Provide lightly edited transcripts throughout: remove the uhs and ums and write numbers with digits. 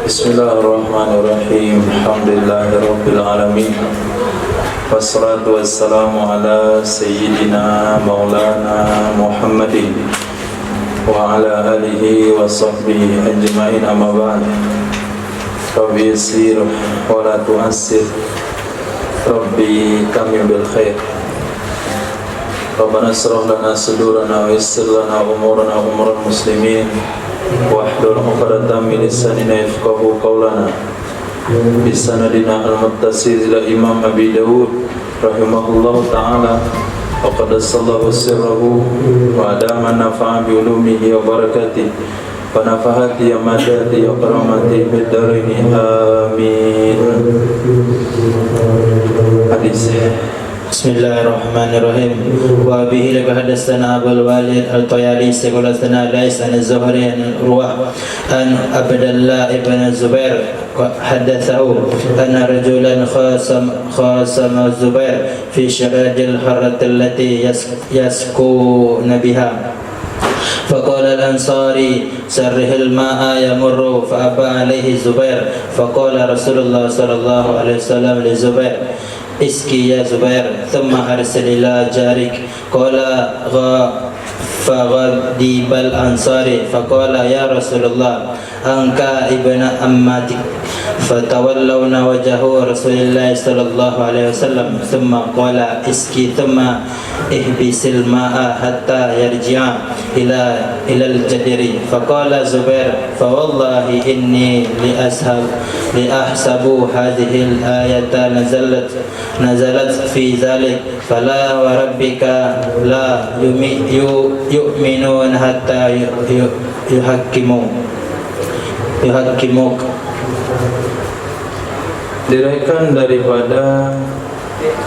Bismillahirrahmanirrahim. Alhamdulillahirabbil alamin. Wassalatu wassalamu ala sayyidina maulana Muhammadin wa ala alihi wa sahbihi ajma'in, amma ba'd. Rabbi yassir wa la tu'assir, Rabbi tamim bil khair. Rabbana israh lana sudurana wa yassir lana umurana wa umural muslimin wahlul 'uqdatam min lisanina yafqahu qawlana. Bisanadina al-muttasil ila Imam Abi Dawud rahimahullahu ta'ala wa qaddasallahu sirrahu wa adama nafa'a bi ulumihi wa barakatihi wa nafahati ya madati ya karamati bid darini amin. Hadis. Bismillahirrahmanirrahim. Wa bihi hadatsana Abul Walid Al-Tayalisi qala sana Lais an Az-Zuhri an Urwah an Abdullah ibn Zubair hadatsahu anna rajulan khasama Zubair fi syarajil harrat allati yaskuna biha. فقال الأنصاري سره الماء يمر فأبى عليه الزبير فقال رسول الله صلى الله عليه وسلم للزبير اسقي يا زبير ثم أرسل إلى جارك قال فغضب الأنصاري فقال يا رسول الله أنك ابن أمتك فتولون وجه رسول الله صلى الله عليه وسلم ثم قال اسقي ثم احبس الماء حتى يرجع إلى الجدر فقال زبير فوالله إني لأحسب هذه الآية نزلت في ذلك فلا وربك لا يؤمنون حتى يحكموك. Diriwayatkan daripada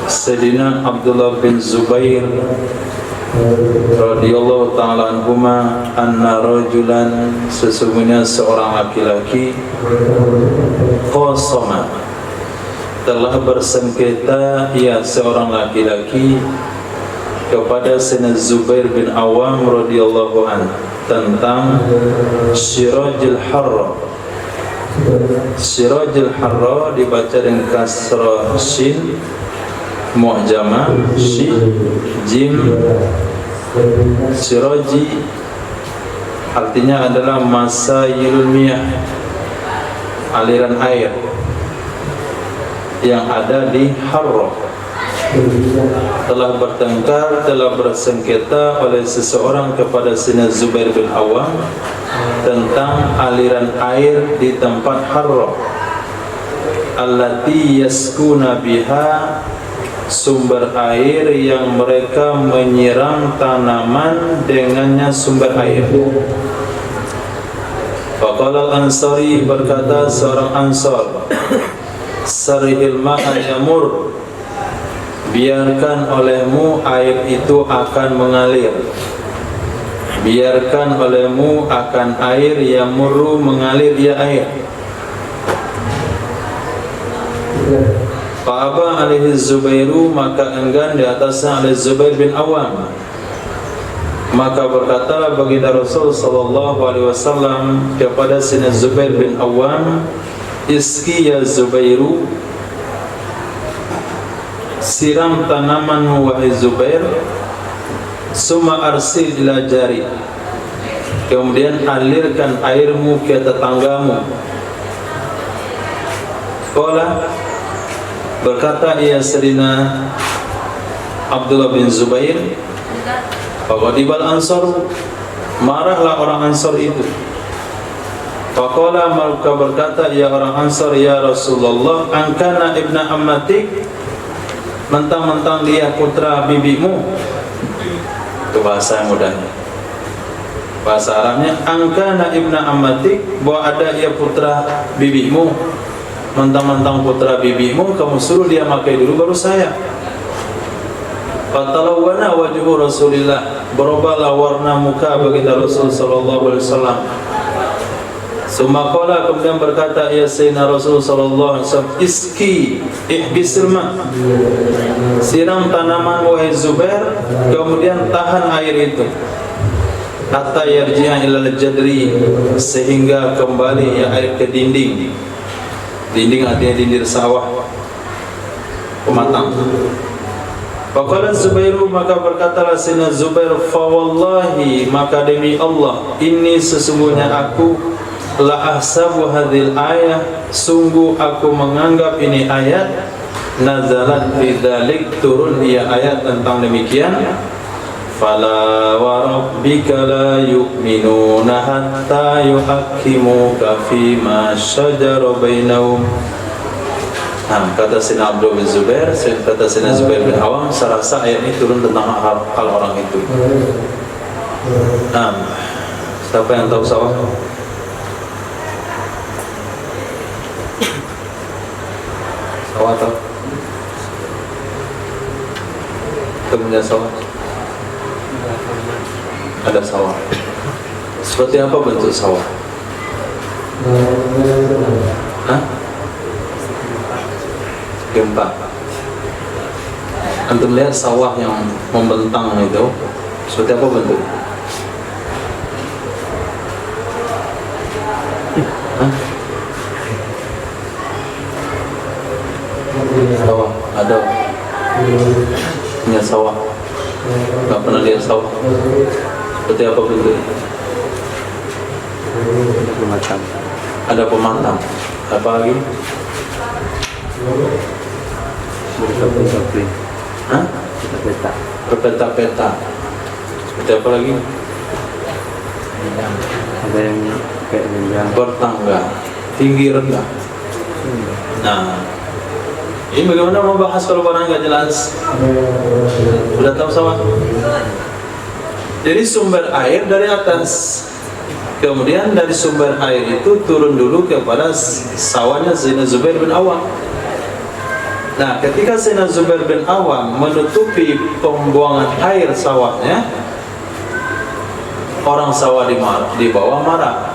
Sayyidina Abdullah bin Zubair radhiyallahu ta'ala anhuma anna rajulan, sesungguhnya seorang laki-laki, qasama, telah bersengketa ia seorang laki-laki kepada Sayyidina Zubair bin Awam radhiyallahu anhu tentang Sirajul Harra. Sirajul Harra dibaca dengan kasrah shin mu'jamah shi jim. Siraji artinya adalah masayilul miyah, aliran air yang ada di Harra. Telah bertengkar, telah bersengketa oleh seseorang kepada Sayyidina Zubair bin Awam tentang aliran air di tempat Harra, allati yaskuna biha, sumber air yang mereka menyiram tanaman dengannya sumber air. Faqala al-Ansari, berkata seorang Ansar, sarihil ma'a yamur, biarkan olehmu air itu akan mengalir. Biarkan olehmu akan air yang murru, mengalir ia air. Fa'aba alaihi Zubairu, maka enggan di atasnya oleh Zubair bin Awam. Maka berkata baginda Rasul sallallahu alaihi wasallam kepada Sayyidina Zubair bin Awam, iski ya Zubairu, siram tanamanmu wahai Zubair, summa arsil ila jari, kemudian alirkan airmu ke tetanggamu. Qala, berkata ia Sayyidina Abdullah bin Zubair, faqadibal ansar, marahlah orang Ansar itu. Faqala, maka berkata ia orang Ansar, ya Rasulullah, angkana ibna ammatik, mentang-mentang dia putra bibimu. Itu bahasa yang mudahnya. Bahasa Arabnya angkana ibna ammatik, bahwa ada ia putra bibimu. Mentang-mentang putra bibimu, kamu suruh dia pakai dulu baru saya. Fatalawwana wajhu Rasulillah, berubahlah warna muka baginda Rasul sallallahu alaihi wasallam. Summa qala, kemudian berkata ya Sayyidina Rasul sallallahu alaihi wasallam, iski ihbisil ma, siram tanaman wahai Zubair, kemudian tahan air itu. hatta yarji'a ilal jadri, sehingga kembali ya air ke dinding. Dinding artinya dinding sawah pematang. Faqala Zubairu, maka berkatalah Sayyidina Zubair, fa wallahi, maka demi Allah, ini sesungguhnya aku la ahsabu hadhil ayah, sungguh aku menganggap ini ayat nazalat fi dzalik, turun ia ayat tentang demikian. Fala wa rabbika la yu'minuna hatta yuhakkimuka fima shajara bainahum. Nah, kata Sayyidina Abdullah bin Zubair, kata Sayyidina Zubair bin Awam, saya rasa ayat ini turun tentang hal orang itu. Nah, siapa yang tahu sawah? Sawah tahu? Temennya sawah? Ada sawah. Seperti apa bentuk sawah? Hah? Gempa. Antum lihat sawah yang membentang itu seperti apa bentuk? Hah? Sawah ada? Punya sawah? Gak pernah lihat sawah? Seperti apa bentuknya? Pematang. Ada pematang. Apa lagi? Berpeta-peta. Hah? Berpeta. Berpeta-peta. Seperti apa lagi? Ada yang kayak jenjang. Bertangga, tinggi rendah. Nah, ini bagaimana membahas kalau barang nggak jelas? Sudah tahu sama? Jadi sumber air dari atas, kemudian dari sumber air itu turun dulu kepada sawahnya Sayyidina Zubair bin Awam. Nah, ketika Sayyidina Zubair bin Awam menutupi pembuangan air sawahnya, orang sawah di bawah marah.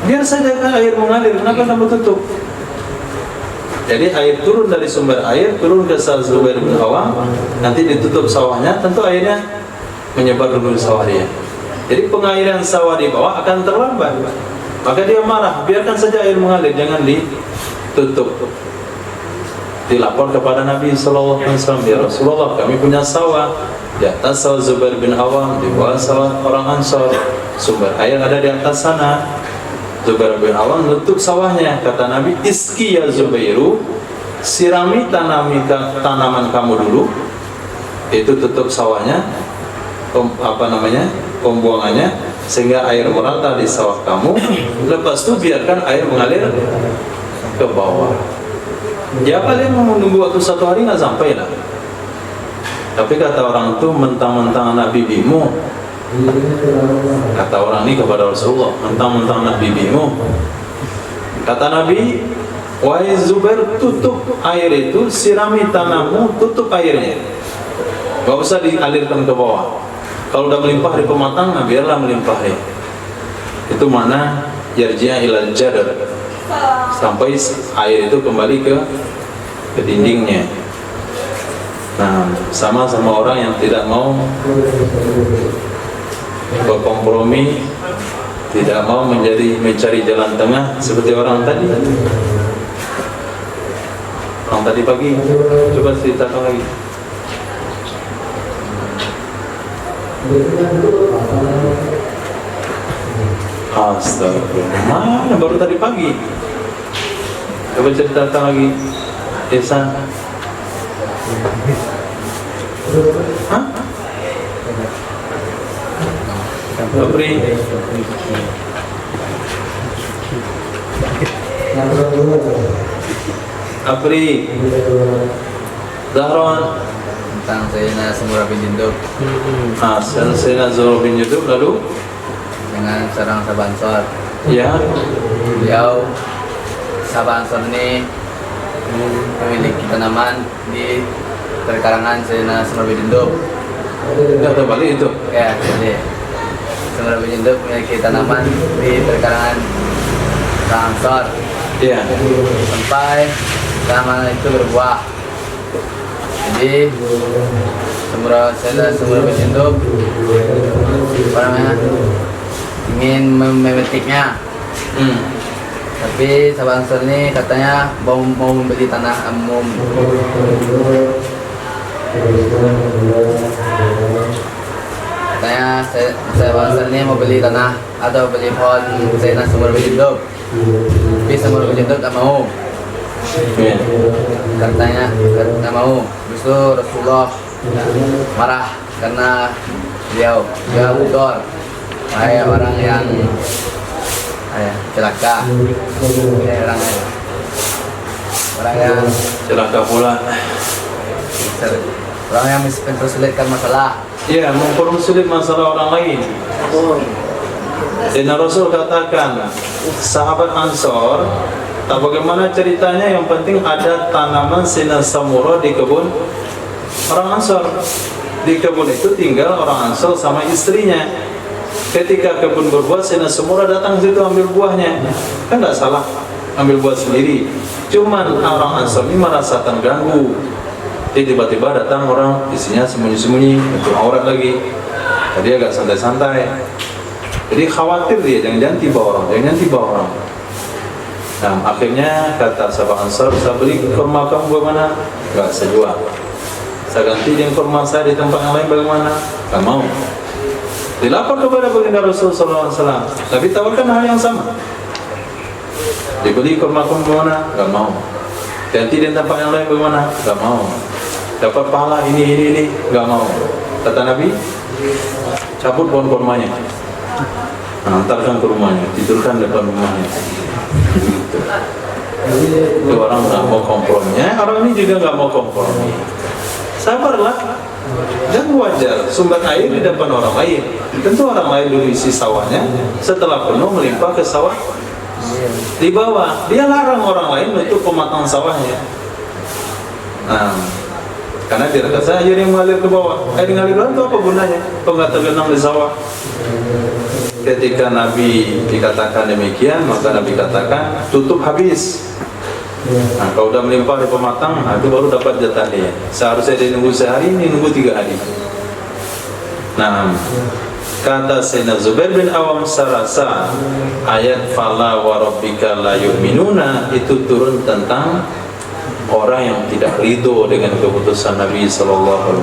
Biar saja kan air mengalir, kenapa Anda tutup? Jadi air turun dari sumber air, turun ke Sayyidina Zubair bin Awam, nanti ditutup sawahnya, tentu airnya menyebar dulu di sawah dia. Jadi pengairan sawah di bawah akan terlambat. Maka dia marah, biarkan saja air mengalir, jangan ditutup. Dilapor kepada Nabi SAW, ya Rasulullah, kami punya sawah di atas sawah Zubair bin Awam, di bawah sawah orang Ansor, sumber air ada di atas sana. Zubair bin Awam nutup sawahnya. Kata Nabi, iski ya Zubairu, sirami tanaman kamu dulu, itu tutup sawahnya, pembuangannya, sehingga air merata di sawah kamu. Lepas itu biarkan air mengalir ke bawah. Ya paling menunggu waktu 1 hari nggak sampai lah. Tapi kata orang itu, mentang-mentang anak bibimu, kata orang ini kepada Rasulullah, mentang-mentang anak bibimu, kata Nabi, wahai Zubair, tutup air itu, sirami tanahmu, tutup airnya, nggak usah dialirkan ke bawah. Kalau udah melimpah di pematang, nah biarlah melimpah ya. Itu mana yarji'a ilal jadar, sampai air itu kembali ke dindingnya. Nah, sama orang yang tidak mau berkompromi, tidak mau mencari jalan tengah seperti orang tadi. Orang tadi pagi, coba ceritakan lagi. Astagfirullah, mana baru tadi pagi? Coba ceritakan lagi. Desa. Hah? Apri. Apri. Zahron. Tentang Sayyidina Samurah bin Jundub. Sayyidina Samurah bin Jundub, lalu Dengan seorang sahabat Ansor. ya, Beliau sahabat Ansor ini memiliki tanaman di perkarangan Sayyidina Samurah bin Jundub. nggak terbalik itu. Ya, jadi Samurah bin Jundub memiliki tanaman di perkarangan orang Ansor. Ya. Sampai tanaman itu berbuah. Jadi Sayyidina Samurah bin Jundub ingin memetiknya. Tapi sahabat Ansor ini katanya mau membeli tanah, katanya sahabat Ansor ini mau beli tanah atau beli pohon Sayyidina Sumur Bejinduk. Tapi Sumur Bejinduk tak mau. Katanya tak mau. Habis itu Rasulullah marah karena beliau utor, wahai orang yang celaka, orang yang Celaka pula. orang yang mempersulitkan masalah. Ya, mempersulit masalah orang lain. Dan Rasul katakan, sahabat Ansor, tak bagaimana ceritanya, yang penting ada tanaman Sayyidina Samurah di kebun orang Ansor. Di kebun itu tinggal orang Ansor sama istrinya. Ketika kebun berbuah, Sayyidina Samurah datang situ ambil buahnya. Kan tidak salah ambil buah sendiri. Cuman orang Ansor ini merasa terganggu. Jadi tiba-tiba datang orang, isinya sembunyi-sembunyi, untuk aurat lagi. Jadi agak santai-santai. Jadi khawatir dia, jangan-jangan tiba orang. Nah, akhirnya kata sahabat Ansar, saya beli kurma kamu bagaimana? Enggak, saya jual. Saya ganti dengan kurma saya di tempat yang lain bagaimana? Enggak mau. Dilapor kepada baginda Rasulullah SAW, tapi tawarkan hal yang sama. Dibeli kurma kamu bagaimana? Enggak mau. Ganti dengan tempat yang lain bagaimana? Enggak mau. Dapat pahala ini, enggak mau. Kata Nabi, cabut pohon kurmanya. Hantarkan ke rumahnya, tidurkan depan rumahnya. Itu orang nggak mau komprominya, orang ini juga nggak mau kompromi. Sabarlah, dan wajar. Sumber air di depan orang lain. Tentu orang lain dulu isi sawahnya, setelah penuh melimpah ke sawah di bawah. Dia larang orang lain untuk pematang sawahnya. Nah, karena dia kata air yang mengalir ke bawah. Air yang mengalir ke bawah itu apa gunanya? Kok nggak tergenang di sawah? Ketika Nabi dikatakan demikian, maka Nabi katakan tutup habis. Nah, kalau udah melimpah di pematang, nah, itu baru dapat jatah dia. Seharusnya dia nunggu sehari, ini nunggu 3 hari. Nah, kata Sayyidina Zubair bin Awam, sarasa ayat fala wa rabbika la yu'minuna itu turun tentang orang yang tidak ridho dengan keputusan Nabi SAW.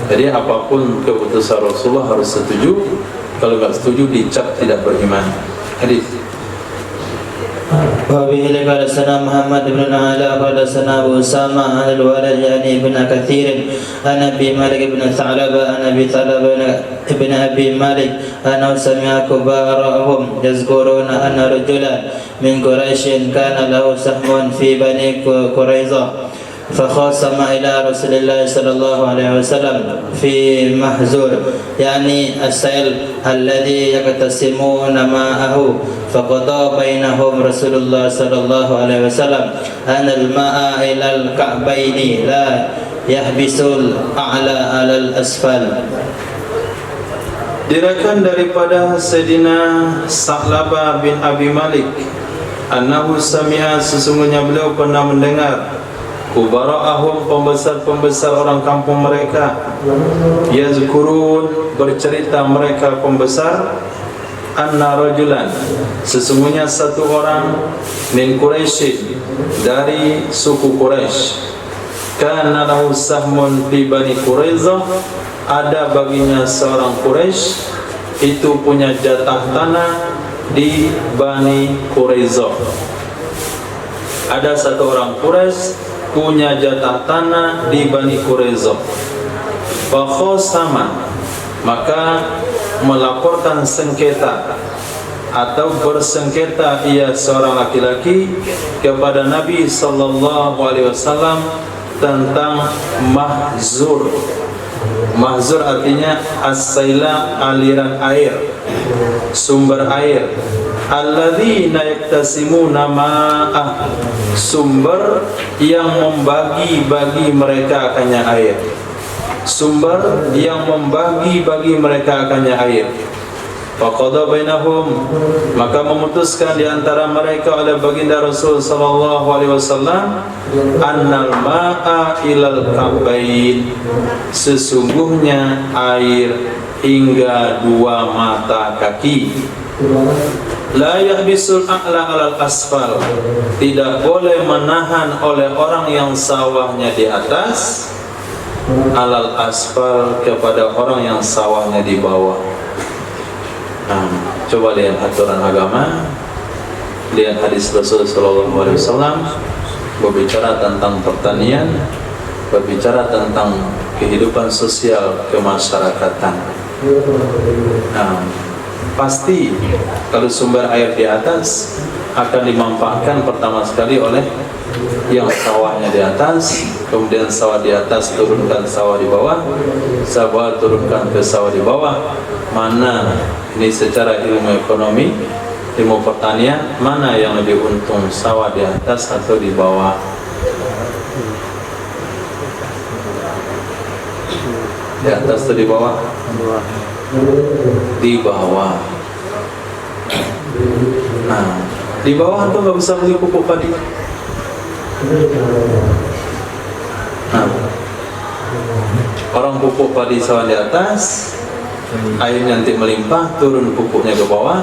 Jadi apapun keputusan Rasulullah harus setuju. Kalau nggak setuju dicap tidak beriman. Hadis. وبه قال سنا محمد بن العلاء قال سنا أبو أسامة عن الولد يعني ابن كثير عن أبي مالك بن ثعلبة عن أبي ثعلبة بن أبي مالك أنه سمع كبارهم يذكرون أن رجلا من قريش كان له سهم في بني قريظة فخاصم إلى رسول الله صلى الله عليه وسلم في محزور يعني السيل الذي يقتسمون معه فقضى بينهم رسول الله صلى الله عليه وسلم أن الماء إلى الكعبين لا يحبس الأعلى على الأسفل. Diriwayatkan daripada Sayyidina Sa'labah bin Abi Malik, annahu sami'a, sesungguhnya beliau pernah mendengar kubara'ahum, pembesar-pembesar orang kampung mereka, yazkurun, bercerita mereka pembesar, anna rajulan, sesungguhnya satu orang, min Quraisy, dari suku Quraisy, kana lahu sahmun fi bani Quraizah, ada baginya seorang Quraisy itu punya jatah tanah di Bani Quraizah. Ada satu orang Quraisy punya jatah tanah di Bani Quraizah. Fakhosama, maka melaporkan sengketa atau bersengketa ia seorang laki-laki kepada Nabi sallallahu alaihi wasallam tentang mahzur. Mahzur artinya as-saila, aliran air, sumber air. Alladzina yaktasimuna ma'ah, sumber yang membagi-bagi mereka akannya air. Sumber yang membagi-bagi mereka akannya air. Faqada bainahum, maka memutuskan di antara mereka oleh baginda Rasul sallallahu alaihi wasallam, annal ma'a ilal ka'bain, sesungguhnya air hingga 2 mata kaki. La yahbisul a'la 'alal asfal, tidak boleh menahan oleh orang yang sawahnya di atas, alal asfal, kepada orang yang sawahnya di bawah. Nah, coba lihat aturan agama, lihat hadis Rasul sallallahu alaihi wasallam berbicara tentang pertanian, berbicara tentang kehidupan sosial kemasyarakatan. Nah, pasti kalau sumber air di atas akan dimanfaatkan pertama sekali oleh yang sawahnya di atas, kemudian sawah di atas turunkan sawah di bawah, sawah turunkan ke sawah di bawah. Mana ini secara ilmu ekonomi, ilmu pertanian, mana yang lebih untung, sawah di atas atau di bawah? Di atas atau di bawah? Di bawah. Nah, di bawah tuh nggak bisa beli pupuk padi. Nah, orang pupuk padi sawah di atas, airnya nanti melimpah, turun pupuknya ke bawah,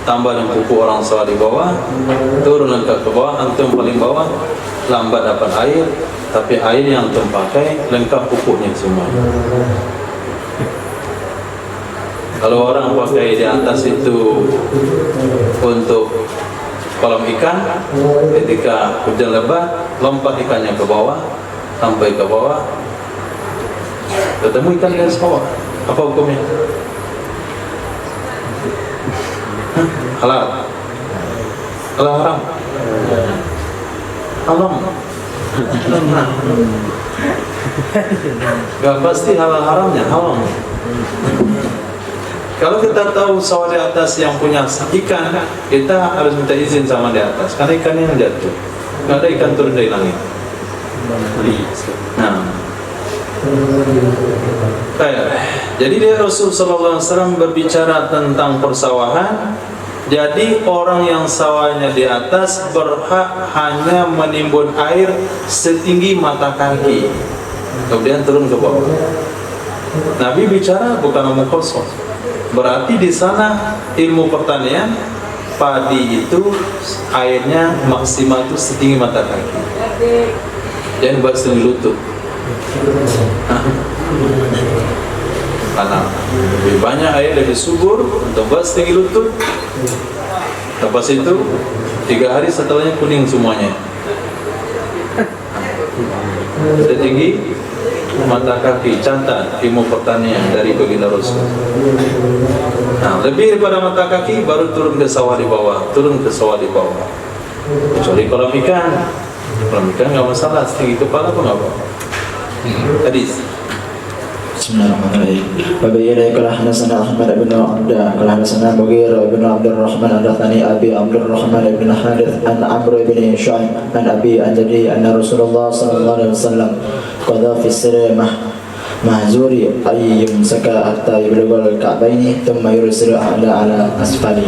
tambah dengan pupuk orang sawah di bawah, turun ke bawah, antum paling bawah, lambat dapat air, tapi air yang antum pakai lengkap pupuknya semua. Kalau orang pakai di atas itu untuk kolam ikan, ketika hujan lebat, lompat ikannya ke bawah, sampai ke bawah, ketemu ikan di bawah. Apa hukumnya? Halal? Halal haram? Haram? Gak pasti halal haramnya, haram. Kalau kita tahu sawah di atas yang punya ikan, kita harus minta izin sama di atas, karena ikannya yang jatuh. Gak ada ikan turun dari langit. Nah, jadi dia Rasul sallallahu alaihi wasallam berbicara tentang persawahan. Jadi orang yang sawahnya di atas berhak hanya menimbun air setinggi mata kaki, kemudian turun ke bawah. Nabi bicara bukan omong kosong. Berarti di sana ilmu pertanian, padi itu airnya maksimal itu setinggi mata kaki. Jangan buat setinggi lutut. Karena lebih banyak air, lebih subur, untuk buat setinggi lutut. Lepas itu 3 hari setelahnya kuning semuanya. Setinggi mata kaki. Catat ilmu pertanian dari baginda Rasul. Nah, lebih daripada mata kaki baru turun ke sawah di bawah, turun ke sawah di bawah. Kecuali kolam ikan nggak masalah, setinggi kepala pun nggak apa-apa. Hadis. Bismillahirrahmanirrahim. Wabillahi qala hadatsana Ahmad bin Abda qala hadatsana Mughirah bin Abdurrahman hadatsani Abi Abdurrahman bin Harith an Amr bin Shu'aib an Abi an Jaddi anna Rasulullah sallallahu alaihi wasallam qada fi sirri mahzuri ay yumsaka hatta yablughal ka'baini thumma yursilu ala asfali.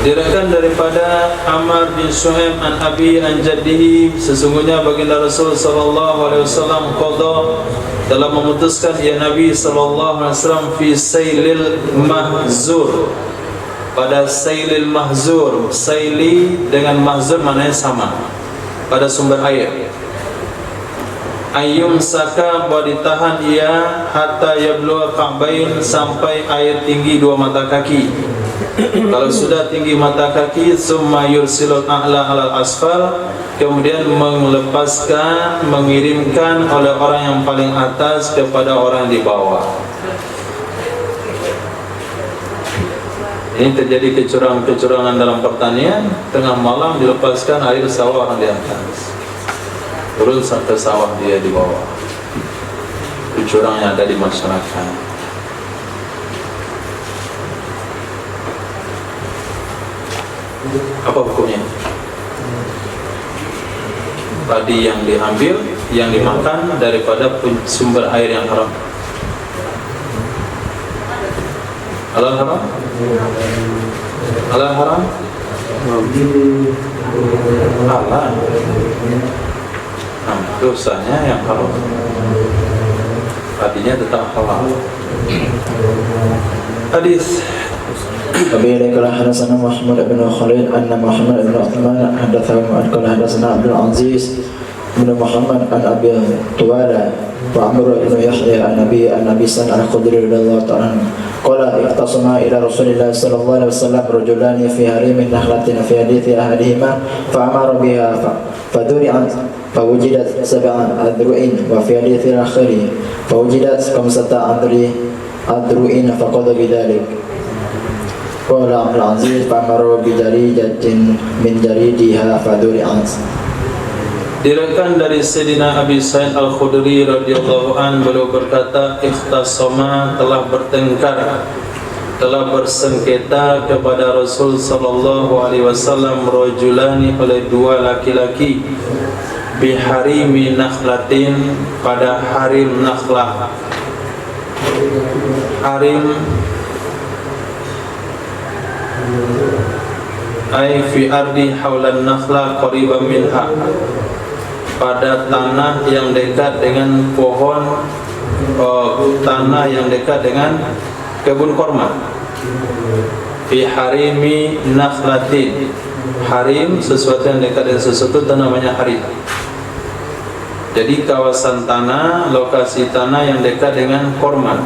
Diriwayatkan daripada Amr bin Shu'aib an Abi an Jaddihi, sesungguhnya baginda Rasul sallallahu alaihi wasallam qada, telah memutuskan ya Nabi sallallahu alaihi wasallam fi sailil mahzur, pada sailil mahzur. Saili dengan mahzur maknanya sama, pada sumber air. Ayyum saka, bahwa ditahan ia hatta yablugha ka'bain, sampai air tinggi 2 mata kaki. Kalau sudah tinggi mata kaki, summa yursilul a'la 'alal asfal, kemudian melepaskan, mengirimkan oleh orang yang paling atas kepada orang di bawah. Ini terjadi kecurangan dalam pertanian. Tengah malam dilepaskan air sawah orang di atas, turun sampai sawah dia di bawah. Curang yang ada di masyarakat. Apa hukumnya? Padi yang diambil, yang dimakan daripada sumber air yang haram. Halal haram? Halal haram? Halal. Nah, dosanya yang haram. artinya tetap halal. Hadis أبي قال حدثنا محمد بن خالد أن محمد بن عثمان حدثه قال حدثنا عبد العزيز بن محمد عن أبي طوالة وعمر بن يحيى عن أبي سعيد الخدري رضي الله تعالى عنه قال اختصم إلى رسول الله صلى الله عليه وسلم رجلان في هريم نخلة في حديث أحدهما فأمر بها فذرعت فوجدت 7 أذرع وفي حديث الآخر فوجدت 5 أذرع فقضى بذلك. قال عبد العزيز فأمر بجريدة من جريدها فذرعت. Diriwayatkan dari Sayyidina Abi Sa'id Al-Khudri radhiyallahu an, beliau berkata, ikhtasama, telah bertengkar, telah bersengketa kepada Rasul sallallahu alaihi wasallam rajulani, oleh 2 laki-laki, biharimi nakhlatin, pada harim nakhlah. Harim ay fi ardi haulan nakhla qariban minha, pada tanah yang dekat dengan pohon, tanah yang dekat dengan kebun korma. Fi harimi nakhlatin, harim sesuatu yang dekat dengan sesuatu itu namanya harim. Jadi kawasan tanah, lokasi tanah yang dekat dengan korma.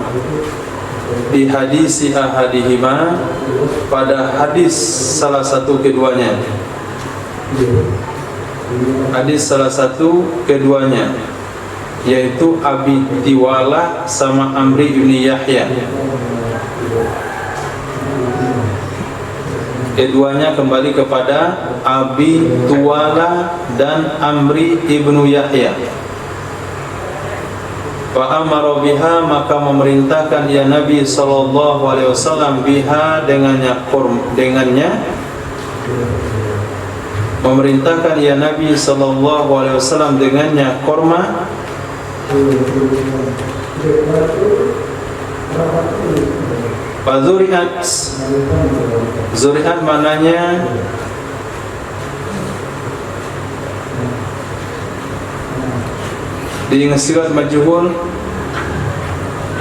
Di hadisi ahadihima, pada hadis salah satu keduanya, hadis salah satu keduanya, yaitu Abi Tiwalah sama Amri bin Yahya. Keduanya kembali kepada Abi Tiwalah dan Amri ibnu Yahya. Fa'amara biha, maka memerintahkan ya Nabi sallallahu alaihi wasallam biha, dengannya memerintahkan ya Nabi sallallahu alaihi wasallam dengannya korma. Fazuriat, zuriat mananya dengan sirat majhul,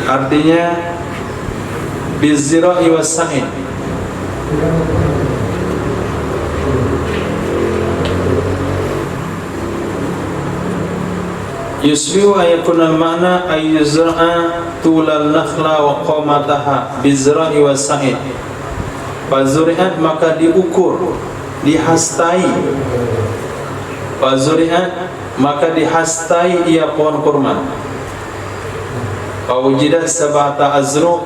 artinya bizira'i was-sa'in. Yusbihu ayakuna al-ma'na ayyuzra'a tulal nakhla wa qamataha bizra'i was-sa'in. Fazuri'at, maka diukur, dihastai. Fazuri'at, maka dihastai ia pohon kurma. Fawujidat 7 azruq,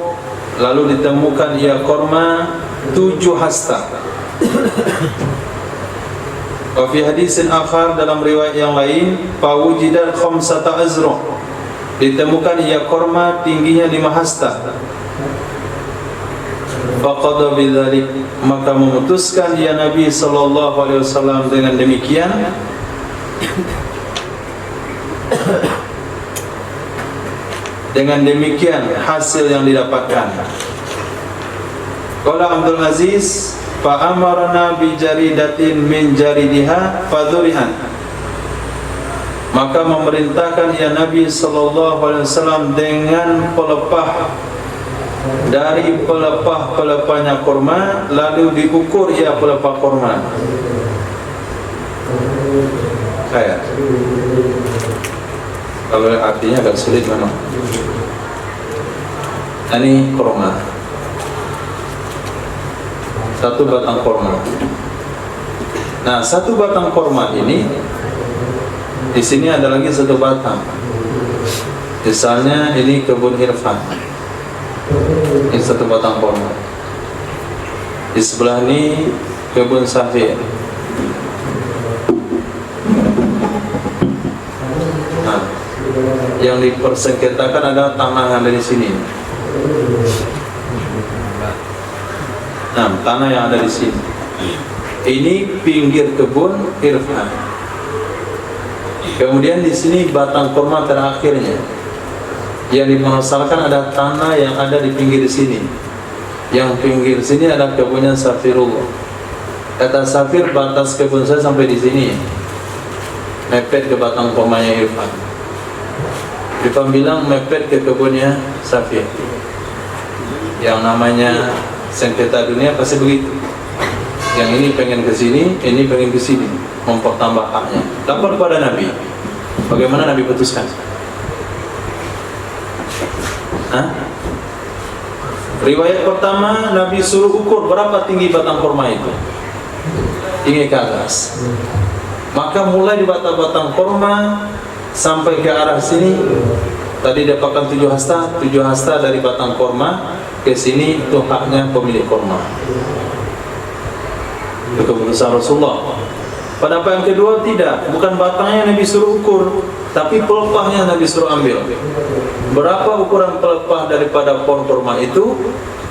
lalu ditemukan ia kurma 7 hasta. Wa fi hadisin akhar, dalam riwayat yang lain, fawujidat 5 azruq, ditemukan ia kurma tingginya 5 hasta. Faqada bidzalik, maka memutuskan ya Nabi sallallahu alaihi wasallam dengan demikian. Dengan demikian hasil yang didapatkan. Qala Abdul Aziz, fa amarna bi jaridatin min jaridiha fadhurihan, maka memerintahkan ya Nabi sallallahu alaihi wasallam dengan pelepah dari pelepah-pelepahnya kurma, lalu diukur ia pelepah kurma. Kayak kalau artinya agak sulit memang. Ini kurma, 1 batang kurma. Nah, 1 batang kurma ini, di sini ada lagi 1 batang. Misalnya ini kebun Irfan, ini 1 batang kurma. Di sebelah ini kebun Safir. Nah, yang dipersengketakan adalah tanah yang ada di sini. Nah, tanah yang ada di sini. Ini pinggir kebun Irfan. Kemudian di sini batang kurma terakhirnya. Yang dimasalahkan ada tanah yang ada di pinggir sini. Yang pinggir sini ada kebunnya Safirullah. Kata Safir, batas kebun saya sampai di sini, mepet ke batang kurmanya Irfan. Rifan bilang mepet ke kebunnya Safir. Yang namanya sengketa dunia pasti begitu. Yang ini pengen ke sini, ini pengen ke sini, mempertambah haknya. Lapor kepada Nabi. Bagaimana Nabi putuskan? Riwayat pertama, Nabi suruh ukur berapa tinggi batang kurma itu. Tinggi ke atas. Maka mulai di batang kurma sampai ke arah sini. Tadi dapatkan 7 hasta dari batang kurma ke sini, itu haknya pemilik kurma. Itu keputusan Rasulullah. Pendapat yang kedua tidak, bukan batangnya Nabi suruh ukur, tapi pelepahnya Nabi suruh ambil. Berapa ukuran pelepah daripada pohon kurma itu,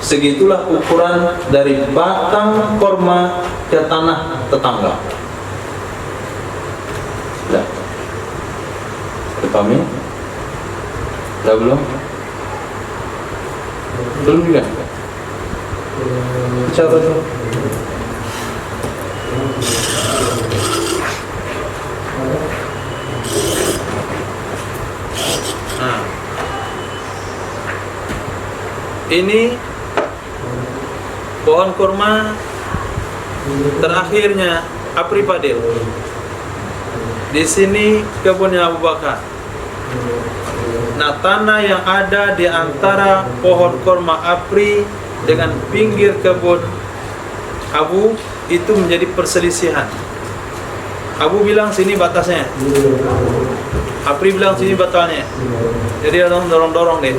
segitulah ukuran dari batang kurma ke tanah tetangga. Sudah. Dipahami? Sudah belum? Belum juga? Siapa itu? Ini pohon kurma terakhirnya Apri Padil. Di sini kebunnya Abu Bakar. Nah, tanah yang ada di antara pohon kurma Apri dengan pinggir kebun Abu itu menjadi perselisihan. Abu bilang sini batasnya, Apri bilang sini batasnya. Jadi orang dorong-dorong deh.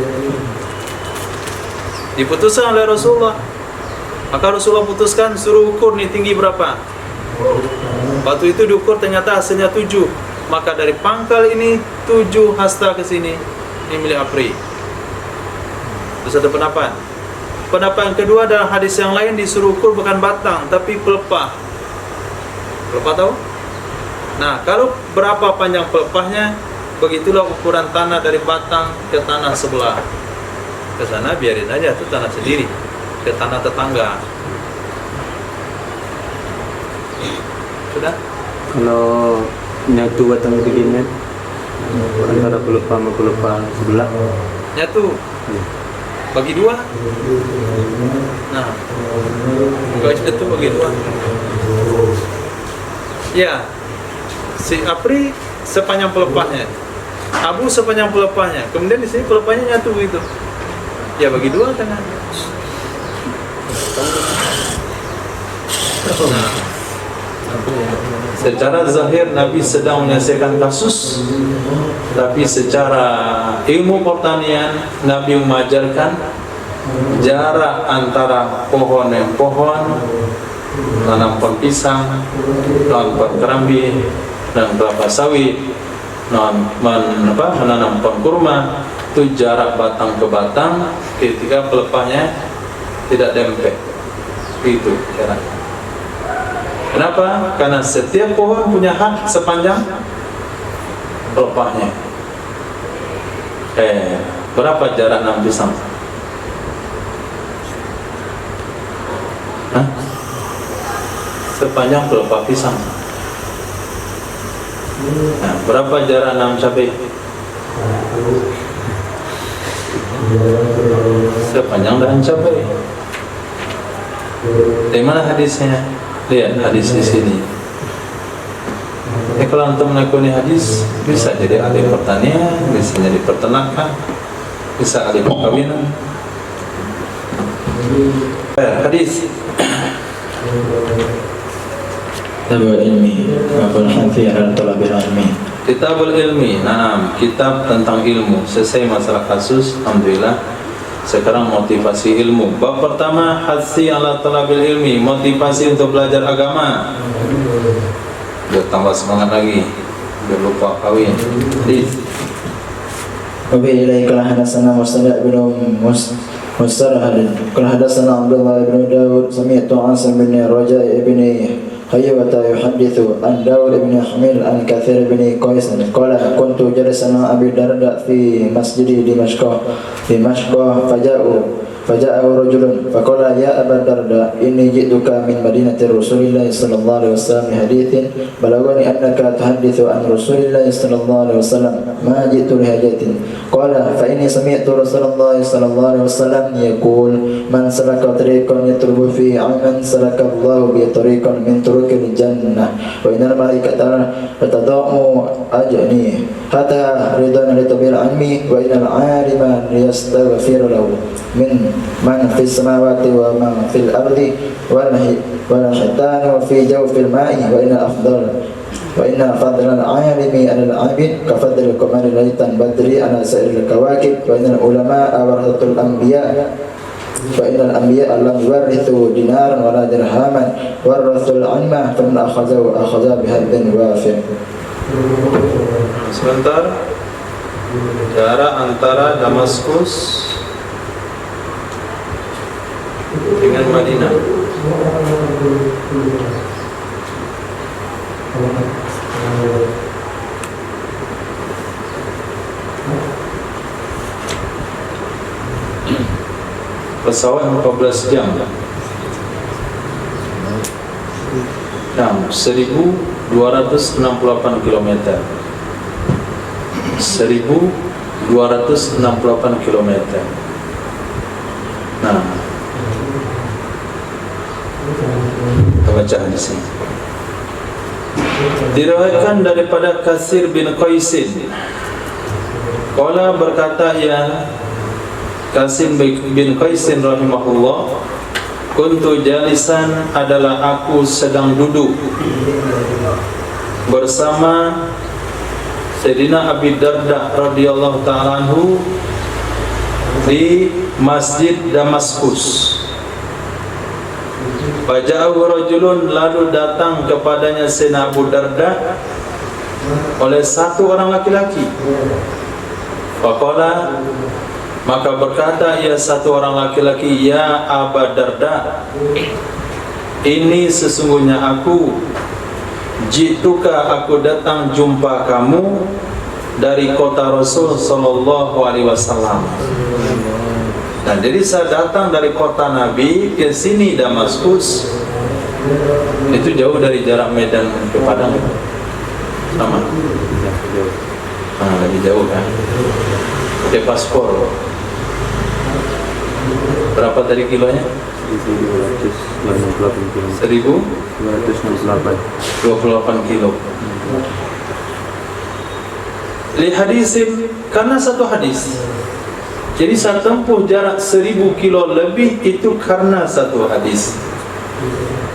Diputuskan oleh Rasulullah. Maka Rasulullah putuskan suruh ukur nih tinggi berapa. Waktu itu diukur ternyata hasilnya 7. Maka dari pangkal ini 7 hasta ke sini, ini milik Apri. Terus ada pendapat. Pendapat yang kedua adalah hadis yang lain disuruh ukur bukan batang tapi pelepah. Pelepah tahu? Nah, kalau berapa panjang pelepahnya, begitulah ukuran tanah dari batang ke tanah sebelah. Ke sana biarin aja, itu tanah sendiri, ke tanah tetangga. Sudah? Kalau nyatu batang begini antara pelepah sama pelepah sebelah, Nyatu bagi 2. Nah, bagi itu bagi 2. Ya, si Apri sepanjang pelepahnya, Abu sepanjang pelepahnya. Kemudian di sini pelepahnya nyatu gitu. Ya bagi 2 tengah. Nah, secara zahir Nabi sedang menyelesaikan kasus, tapi secara ilmu pertanian Nabi mengajarkan jarak antara pohon yang pohon, nanam pohon pisang, nanam pohon kerambi, dan kelapa sawit, menanam pohon kurma, itu jarak batang ke batang ketika pelepahnya tidak dempet. Itu jaraknya. Kenapa? Karena setiap pohon punya hak sepanjang pelepahnya. Berapa jarak nanam pisang? Sepanjang pelepah pisang. Nah, berapa jarak nanam cabai? Sepanjang dahan cabai. Dari mana hadisnya? Lihat hadis di sini. Kalau antum menekuni hadis, bisa jadi ahli pertanian, bisa jadi peternakan, bisa ahli perkawinan. Hadis. Kitabul ilmi, Abul Hanfi al-Talabil ilmi. Kitabul ilmi, kitab tentang ilmu. Selesai masalah kasus, alhamdulillah. Sekarang motivasi ilmu. Bab pertama, hadsi ala talabil ilmi, motivasi untuk belajar agama. Biar tambah semangat lagi, biar lupa kawin. Wabi ilai kala hadasana Mustada bin Mustarhad kala hadasana Abdullah bin Dawud sami'tu Asim bin Raja bin Khayyawata yuhadithu an Dawud bin Hamil an Kathir bin Qais qala kuntu jalisan Abi Darda fi masjidi Dimashq faja'u فجاءه رجل فقال يا أبا الدرداء إني جئتك من مدينة رسول الله صلى الله عليه وسلم بحديث بلغني أنك تحدث عن رسول الله صلى الله عليه وسلم ما جئت لحاجة. قال فإني سمعت رسول الله صلى الله عليه وسلم يقول من سلك طريقا يطلب فيه علما سلك الله به طريقا من طرق الجنة وإن الملائكة تضع أجني حتى رضا لطبيب العلم وإن العالم ليستغفر له من في السماوات ومن في الأرض والحيتان وفي جوف الماء وإن فضل العالم على العابد كفضل القمر ليلة بدر على سائر الكواكب وإن العلماء ورثة الأنبياء فإن الأنبياء لم يورثوا دينارا ولا درهما ورثوا العلم فمن أخذه أخذ بحظ وافر. Sebentar. Jarak antara Damaskus dengan Madinah. Pesawat 14 jam. Nah, 1268 km. 1268 km. Nah, kita baca hadis ini. Diriwayatkan daripada Katsir bin Qaisin. Qala berkata ya Katsir bin Qaisin rahimahullah, kuntu jalisan adalah aku sedang duduk bersama Sayyidina Abi Darda radhiyallahu ta'ala anhu di Masjid Damaskus. Faja'ahu rajulun, lalu datang kepadanya Sayyidina Abu Darda oleh satu orang laki-laki. Faqala, maka berkata ia satu orang laki-laki, ya Abu Darda, ini sesungguhnya aku, jituka, aku datang jumpa kamu dari kota Rasul sallallahu alaihi wasallam. Nah, jadi saya datang dari kota Nabi ke sini Damaskus. Itu jauh dari jarak Medan ke Padang. Sama. Lebih jauh kan. Pakai paspor. Berapa tadi kilonya? 1268 kilo. Li hadisin, karena satu hadis. Jadi saya tempuh jarak 1000 kilo lebih itu karena satu hadis.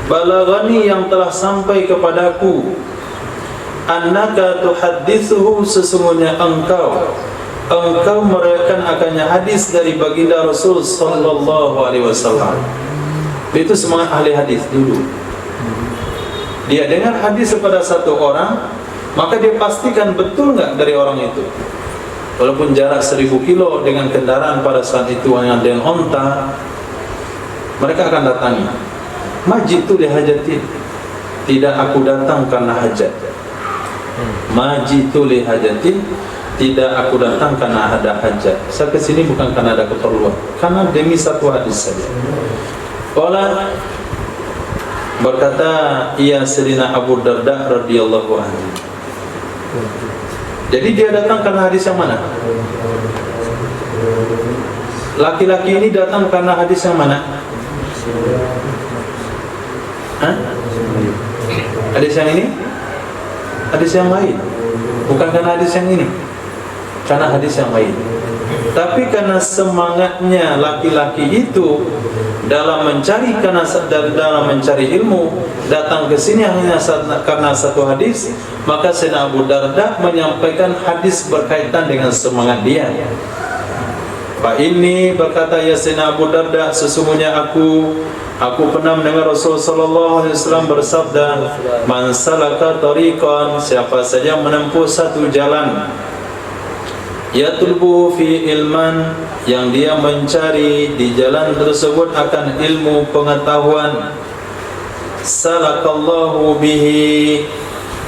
Balaghani, yang telah sampai kepadaku, annaka tuhaddithuhu, sesungguhnya engkau meriwayatkan akannya hadis dari baginda Rasul sallallahu alaihi wasallam. Itu semangat ahli hadis dulu. Dia dengar hadis kepada satu orang, maka dia pastikan betul enggak dari orang itu. Walaupun jarak 1000 kilo dengan kendaraan pada saat itu hanya dengan onta, mereka akan datangi. Majitu li hajatin, tidak aku datang karena hajat. Majitu li hajatin, tidak aku datang karena ada hajat. Saya kesini bukan karena ada keperluan, karena demi satu hadis saja. Qala, berkata ia Sayyidina Abu Darda radhiyallahu anhu. Jadi dia datang karena hadis yang mana? Laki-laki ini datang karena hadis yang mana? Hah? Hadis yang ini? Hadis yang lain. Bukan karena hadis yang ini. Karena hadis yang lain. Tapi karena semangatnya laki-laki itu dalam mencari ilmu, datang ke sini hanya karena satu hadis, maka Sayyidina Abu Darda menyampaikan hadis berkaitan dengan semangat dia. Pak ini berkata ya Sayyidina Abu Darda, sesungguhnya aku pernah mendengar Rasulullah sallallahu alaihi wasallam bersabda, man salaka tariqan, siapa saja menempuh satu jalan, yatlubu fi ilman, yang dia mencari di jalan tersebut akan ilmu pengetahuan, salakallahu bihi,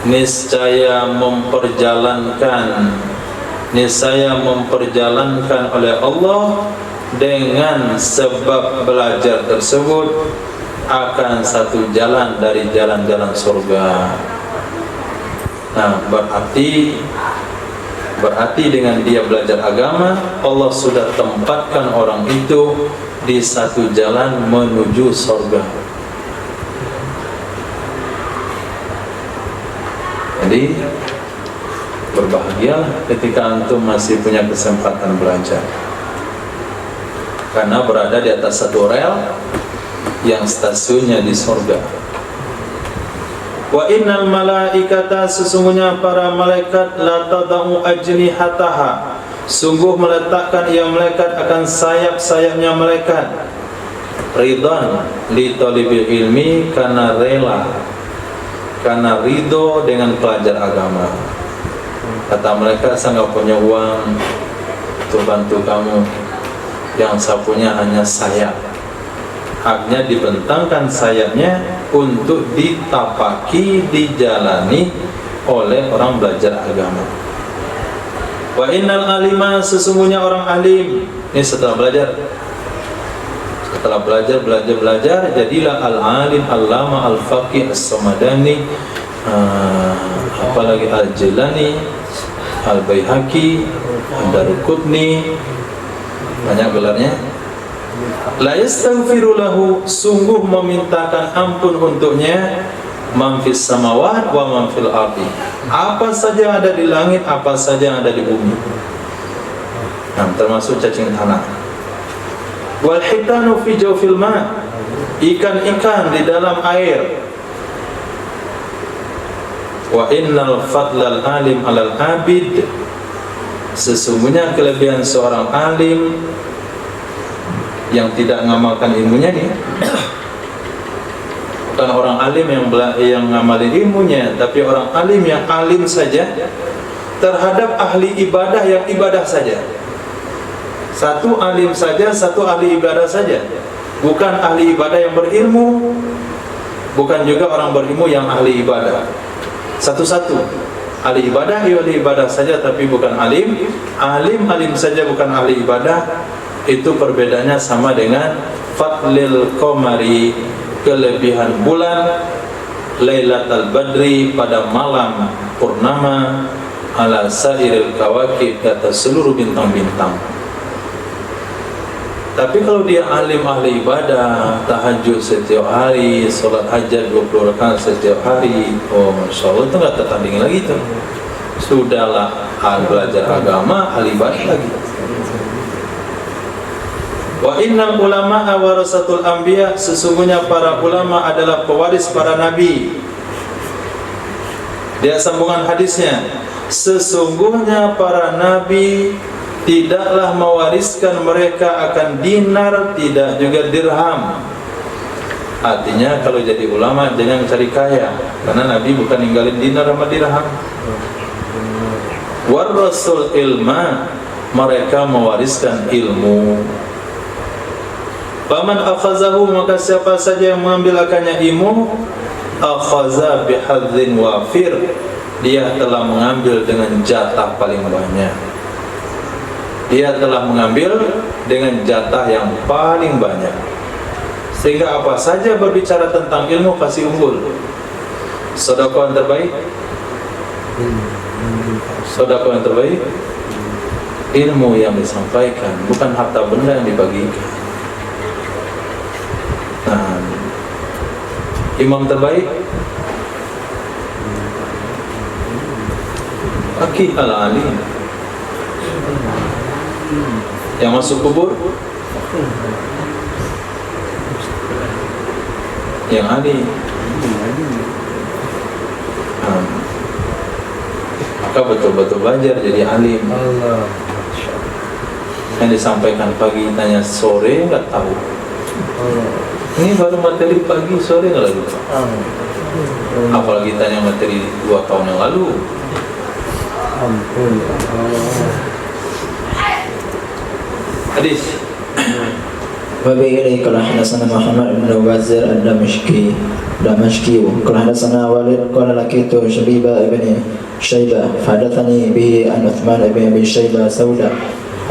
niscaya memperjalankan oleh Allah dengan sebab belajar tersebut akan satu jalan dari jalan-jalan surga. Nah, berarti dengan dia belajar agama, Allah sudah tempatkan orang itu di satu jalan menuju surga. Jadi berbahagialah ketika antum masih punya kesempatan belajar, karena berada di atas satu rel yang stasiunnya di surga. Wa innal malaikata, sesungguhnya para malaikat, la tadau ajnihataha, sungguh meletakkan ia malaikat akan sayap-sayapnya malaikat, ridhan li talibil ilmi, karena rela, karena ridho dengan pelajar agama. Kata mereka, saya nggak punya uang untuk bantu kamu, yang saya punya hanya sayap. Haknya dibentangkan sayapnya untuk ditapaki, dijalani oleh orang belajar agama. Wa innal alima, sesungguhnya orang alim, ini setelah belajar, jadilah al-alim, al-lama, al-faqih, as-samadani, apalagi al-jilani, al-baihaqi, ad-daruqutni, banyak gelarnya. La yastaghfiru lahu, sungguh memintakan ampun untuknya, man fis samawat wa man fil ardi, apa saja ada di langit, apa saja yang ada di bumi. Nah, termasuk cacing tanah. Wal hitanu fi jawfil ma, ikan-ikan di dalam air. Wa innal fadlal alim alal abid, sesungguhnya kelebihan seorang alim yang tidak mengamalkan ilmunya nih, bukan orang alim yang ngamalin ilmunya, tapi orang alim yang alim saja terhadap ahli ibadah yang ibadah saja. Satu alim saja, satu ahli ibadah saja, bukan ahli ibadah yang berilmu, bukan juga orang berilmu yang ahli ibadah. Satu-satu, ahli ibadah saja, tapi bukan alim. Alim saja, bukan ahli ibadah. Itu perbedaannya sama dengan fadlil qamari, kelebihan bulan, lailatul badri, pada malam purnama, ala sairil kawakib, kata seluruh bintang-bintang. Tapi kalau dia alim ahli ibadah, tahajud setiap hari, sholat hajat 20 rakaat setiap hari, oh masya Allah, itu nggak tertandingi lagi tuh. Sudahlah belajar agama, ahli ibadah lagi. Wa innal ulama warasatul anbiya, sesungguhnya para ulama adalah pewaris para nabi. Dia sambungan hadisnya, sesungguhnya para nabi tidaklah mewariskan mereka akan dinar, tidak juga dirham. Artinya kalau jadi ulama jangan cari kaya, karena nabi bukan ninggalin dinar sama dirham. Warasul ilma, mereka mewariskan ilmu. Faman akhazahu, maka siapa saja yang mengambil akannya ilmu, akhaza bihadzin wafir, dia telah mengambil dengan jatah paling banyak. Dia telah mengambil dengan jatah yang paling banyak. Sehingga apa saja berbicara tentang ilmu pasti unggul. Sedekah yang terbaik, sedekah yang terbaik, ilmu yang disampaikan, bukan harta benda yang dibagikan. Nah, imam terbaik, Aki al-Ali, yang masuk kubur, yang Ali. Nah, maka betul-betul belajar jadi alim. Yang disampaikan pagi tanya sore nggak tahu. Ini baru materi pagi, sore nggak lalu. Apalagi tanya materi 2 tahun yang lalu. Ampun. Hadis. وبه قال حدثنا محمد بن وزير الدمشقي قال حدثنا والد قال لقيت شبيبة بن شيبة فحدثني به عن عثمان بن أبي شيبة سودة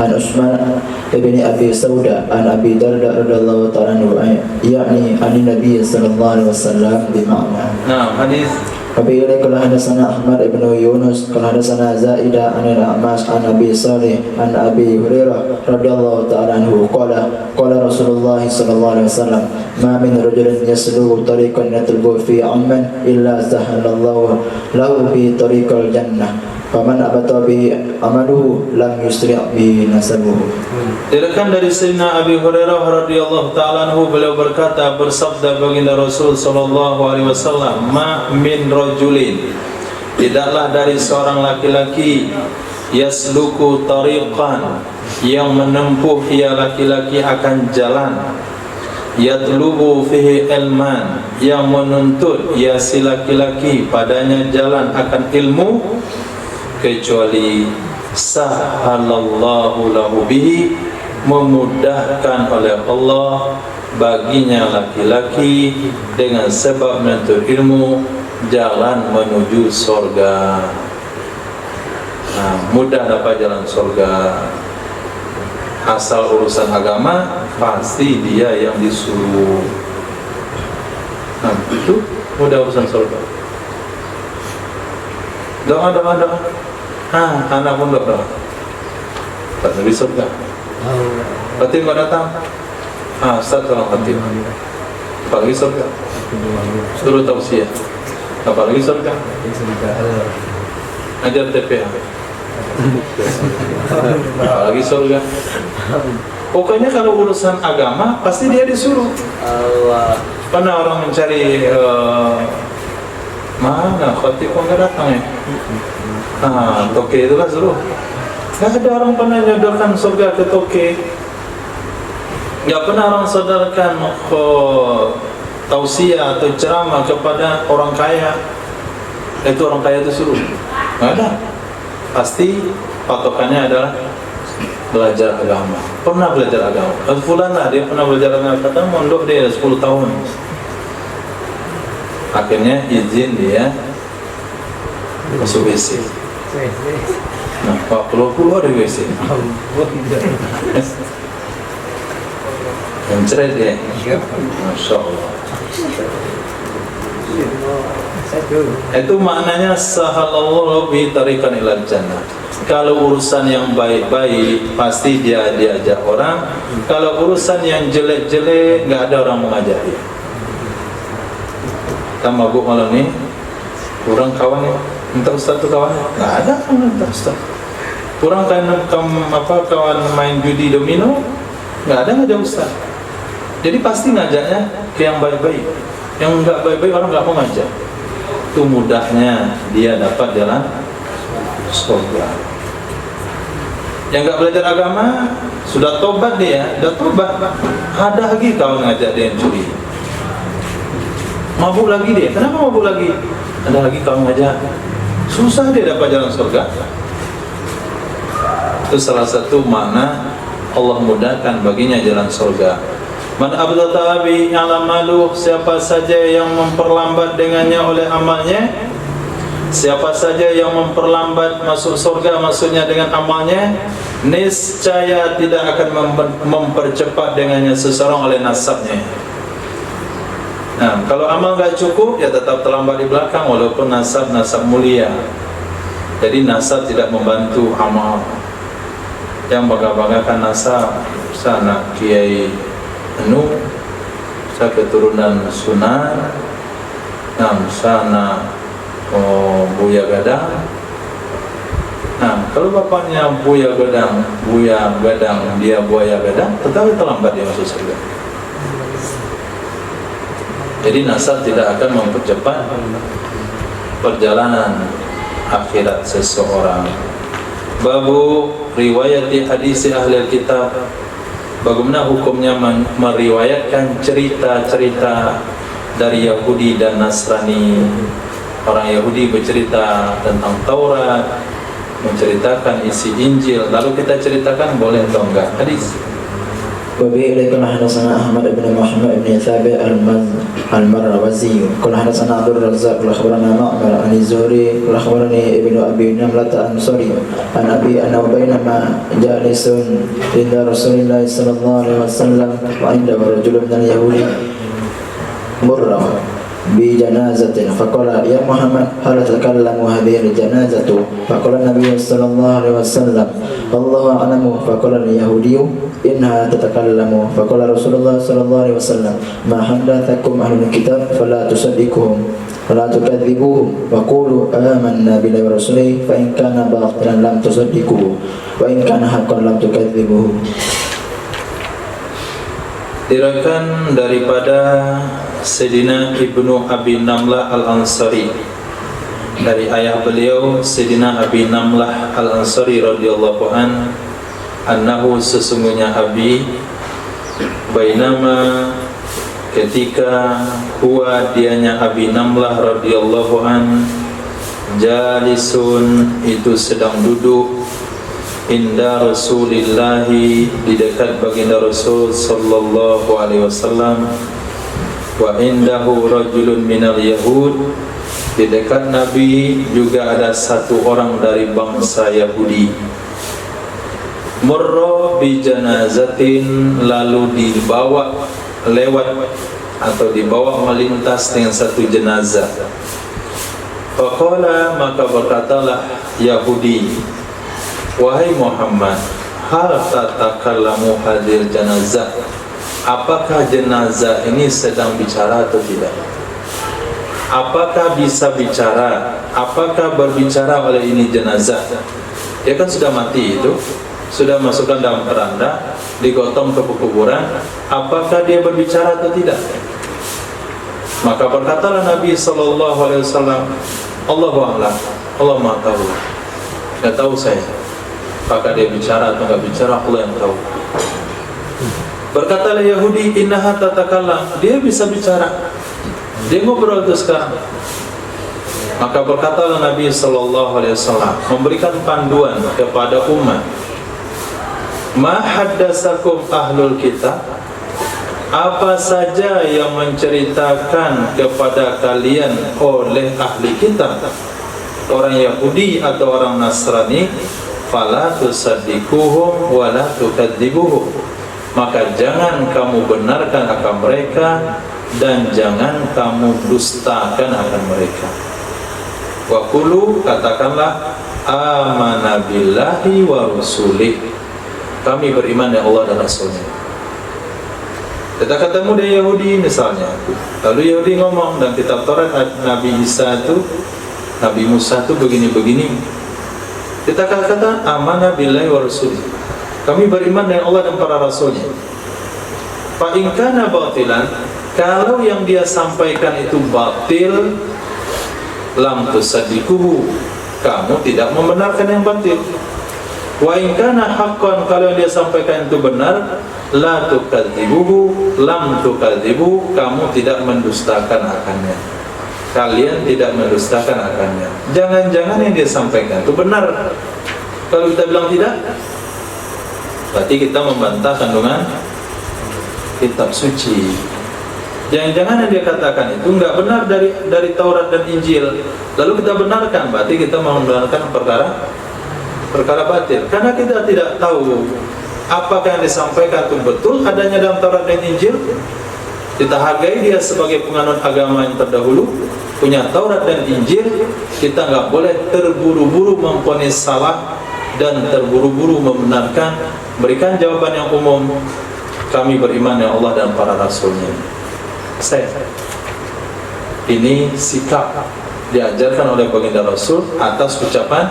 an Utsman ibn Abi Sauda an Abi Darda radhiyallahu ta'ala anhu yakni an Nabi sallallahu alaihi wasallam bima'na. Nah, hadis Abi qala hadatsana Ahmad ibn Yunus qala hadatsana Zaida an al-A'mash an Abi Salih an Abi Hurairah radhiyallahu ta'ala anhu qala Rasulullah sallallahu alaihi wasallam ma min rajulin yasluku tariqan yatlubu fi 'ilman illa sahalallahu lahu bi tariqil jannah faman abata bi amaluhu lam yusri' bi nasabuhu. Dirikan dari Sayyidina Abi Hurairah radhiyallahu ta'ala anhu, beliau berkata, bersabda baginda Rasul sallallahu alaihi wasallam, ma min rajulin, tidaklah dari seorang laki-laki, yasluku tariqan, yang menempuh ia laki-laki akan jalan, yatlubu fihi ilman, yang menuntut ia si laki-laki padanya jalan akan ilmu, kecuali sahalallahu lahu bihi, memudahkan oleh Allah baginya laki-laki dengan sebab menuntut ilmu jalan menuju surga. Nah, mudah dapat jalan surga. Asal urusan agama pasti dia yang disuruh. Nah, itu mudah urusan surga. Doa. Anak pun doa. Tak Nabi surga. Khatib nggak datang. Ustaz tolong khatib. Apalagi surga. Suruh tausiah. Apalagi surga. Ajar TPA. Apalagi surga. Pokoknya kalau urusan agama pasti dia disuruh. Pernah orang mencari mana khatib kok nggak datang ya? Toke itulah suruh. Gak ada orang pernah nyodorkan surga ke toke. Gak pernah orang sadarkan tausiah atau ceramah kepada orang kaya. Itu orang kaya itu suruh. Gak ada. Pasti patokannya adalah belajar agama. Pernah belajar agama. Fulan lah, dia pernah belajar agama. Kata mondok dia 10 tahun. Akhirnya izin dia masuk WC. Nah, Pak keluar dari WC. Mencret dia. Masya Allah. Itu maknanya sahalallahu bi tariqan ilal jannah. Kalau urusan yang baik-baik pasti dia diajak orang. Kalau urusan yang jelek-jelek nggak ada orang mengajak dia. Kita mabuk malam ni, kurang kawan ni, minta ustaz tu kawan, nggak ada kan minta ustaz. Kurang kawan main judi domino, nggak ada ustaz. Jadi pasti ngajaknya ke yang baik-baik. Yang nggak baik-baik orang nggak mau ngajak. Itu mudahnya dia dapat jalan surga. Yang nggak belajar agama sudah tobat dia, sudah tobat, ada lagi kawan ngajak dia yang curi. Mabuk lagi dia. Kenapa mabuk lagi? Ada lagi kawan ngajak. Susah dia dapat jalan surga. Itu salah satu makna Allah mudahkan baginya jalan surga. Man abdata bi alamalu, siapa saja yang memperlambat dengannya oleh amalnya, siapa saja yang memperlambat masuk surga maksudnya dengan amalnya, niscaya tidak akan mempercepat dengannya seseorang oleh nasabnya. Nah, kalau amal nggak cukup, ya tetap terlambat di belakang walaupun nasab mulia. Jadi nasab tidak membantu amal. Yang bangga-banggakan nasab, sana Kiai Anu, saya keturunan Sunan, sana Buya Gadang. Nah, kalau bapaknya Buya Gadang, dia Buaya Gadang, tetapi terlambat dia masuk surga. Jadi nasab tidak akan mempercepat perjalanan akhirat seseorang. Babu riwayati hadis ahli kitab, bagaimana hukumnya meriwayatkan cerita-cerita dari Yahudi dan Nasrani. Orang Yahudi bercerita tentang Taurat, menceritakan isi Injil, lalu kita ceritakan boleh atau enggak hadis. وبه إليه قال حدثنا أحمد بن محمد بن ثابت المروزي قال حدثنا عبد الرزاق قال أخبرنا معمر عن الزهري قال أخبرني ابن أبي نملة الأنصاري عن أبي أنه بينما جالس عند رسول الله صلى الله عليه وسلم وعنده رجل من اليهود مر بجنازة فقال يا محمد هل تتكلم هذه الجنازة؟ فقال النبي صلى الله عليه وسلم الله أعلم. فقال اليهودي إنها تتكلم. فقال رسول الله صلى الله عليه وسلم ما حدثكم أهل الكتاب فلا تصدقوهم ولا تكذبوهم وقولوا آمنا بالله ورسوله فإن كان باطلا لم تصدقوه وإن كان حقا لم تكذبوه. Diriwayatkan daripada Sayyidina Ibnu Abi Namlah Al-Ansari, dari ayah beliau Sayyidina Abi Namlah Al-Ansari radhiyallahu an, annahu sesungguhnya Abi bainama ketika huwa dianya Abi Namlah radhiyallahu an jalisun itu sedang duduk inda Rasulillahi di dekat baginda Rasul sallallahu alaihi wasallam wa indahu rajulun minal yahud di dekat Nabi juga ada satu orang dari bangsa Yahudi. Murra bi janazatin lalu dibawa lewat atau dibawa melintas dengan satu jenazah. Faqala maka berkatalah Yahudi, wahai Muhammad, hal tatakallamu hadir jenazah? Apakah jenazah ini sedang bicara atau tidak? Apakah bisa bicara? Apakah berbicara oleh ini jenazah? Dia kan sudah mati itu, sudah masukkan dalam keranda, digotong ke kuburan. Apakah dia berbicara atau tidak? Maka berkatalah Nabi sallallahu alaihi wasallam, Allahu a'lam, Allah Maha tahu. Enggak tahu saya. Apakah dia bicara atau enggak bicara, Allah yang tahu. Berkatalah Yahudi, innaha tatakallam, dia bisa bicara, dia ngobrol itu sekarang. Maka berkatalah Nabi sallallahu alaihi wasallam, memberikan panduan kepada umat, ma haddatsakum ahlul kitab, apa saja yang menceritakan kepada kalian oleh ahli kitab, orang Yahudi atau orang Nasrani, fala tusaddiquhum wa la tukadzibuhum, maka jangan kamu benarkan akan mereka dan jangan kamu dustakan akan mereka. Wa qulu, katakanlah, amanna billahi wa rusulih, kami beriman dengan Allah dan Rasulnya. Kita ketemu dengan Yahudi misalnya, lalu Yahudi ngomong dalam kitab Taurat Nabi Isa itu, Nabi Musa itu begini-begini. Kita katakan amanah billahi wa rasulih, kami beriman dengan Allah dan para rasulnya. Fa in kana batilan, kalau yang dia sampaikan itu batil, lam tusaddiquhu, kamu tidak membenarkan yang batil. Wa in kana haqqan, kalau yang dia sampaikan itu benar, la tukadzibuhu, lam tukadzibu, kamu tidak mendustakan akannya. Kalian tidak mendustakan akannya. Jangan-jangan yang dia sampaikan itu benar. Kalau kita bilang tidak, berarti kita membantah kandungan kitab suci. Jangan-jangan yang dia katakan itu enggak benar dari Taurat dan Injil, lalu kita benarkan, berarti kita membenarkan perkara batil. Karena kita tidak tahu apakah yang disampaikan itu betul adanya dalam Taurat dan Injil. Kita hargai dia sebagai penganut agama yang terdahulu, punya Taurat dan Injil. Kita nggak boleh terburu-buru memvonis salah dan terburu-buru membenarkan. Berikan jawaban yang umum, kami beriman dengan Allah dan para rasulnya. Ini sikap diajarkan oleh baginda Rasul atas ucapan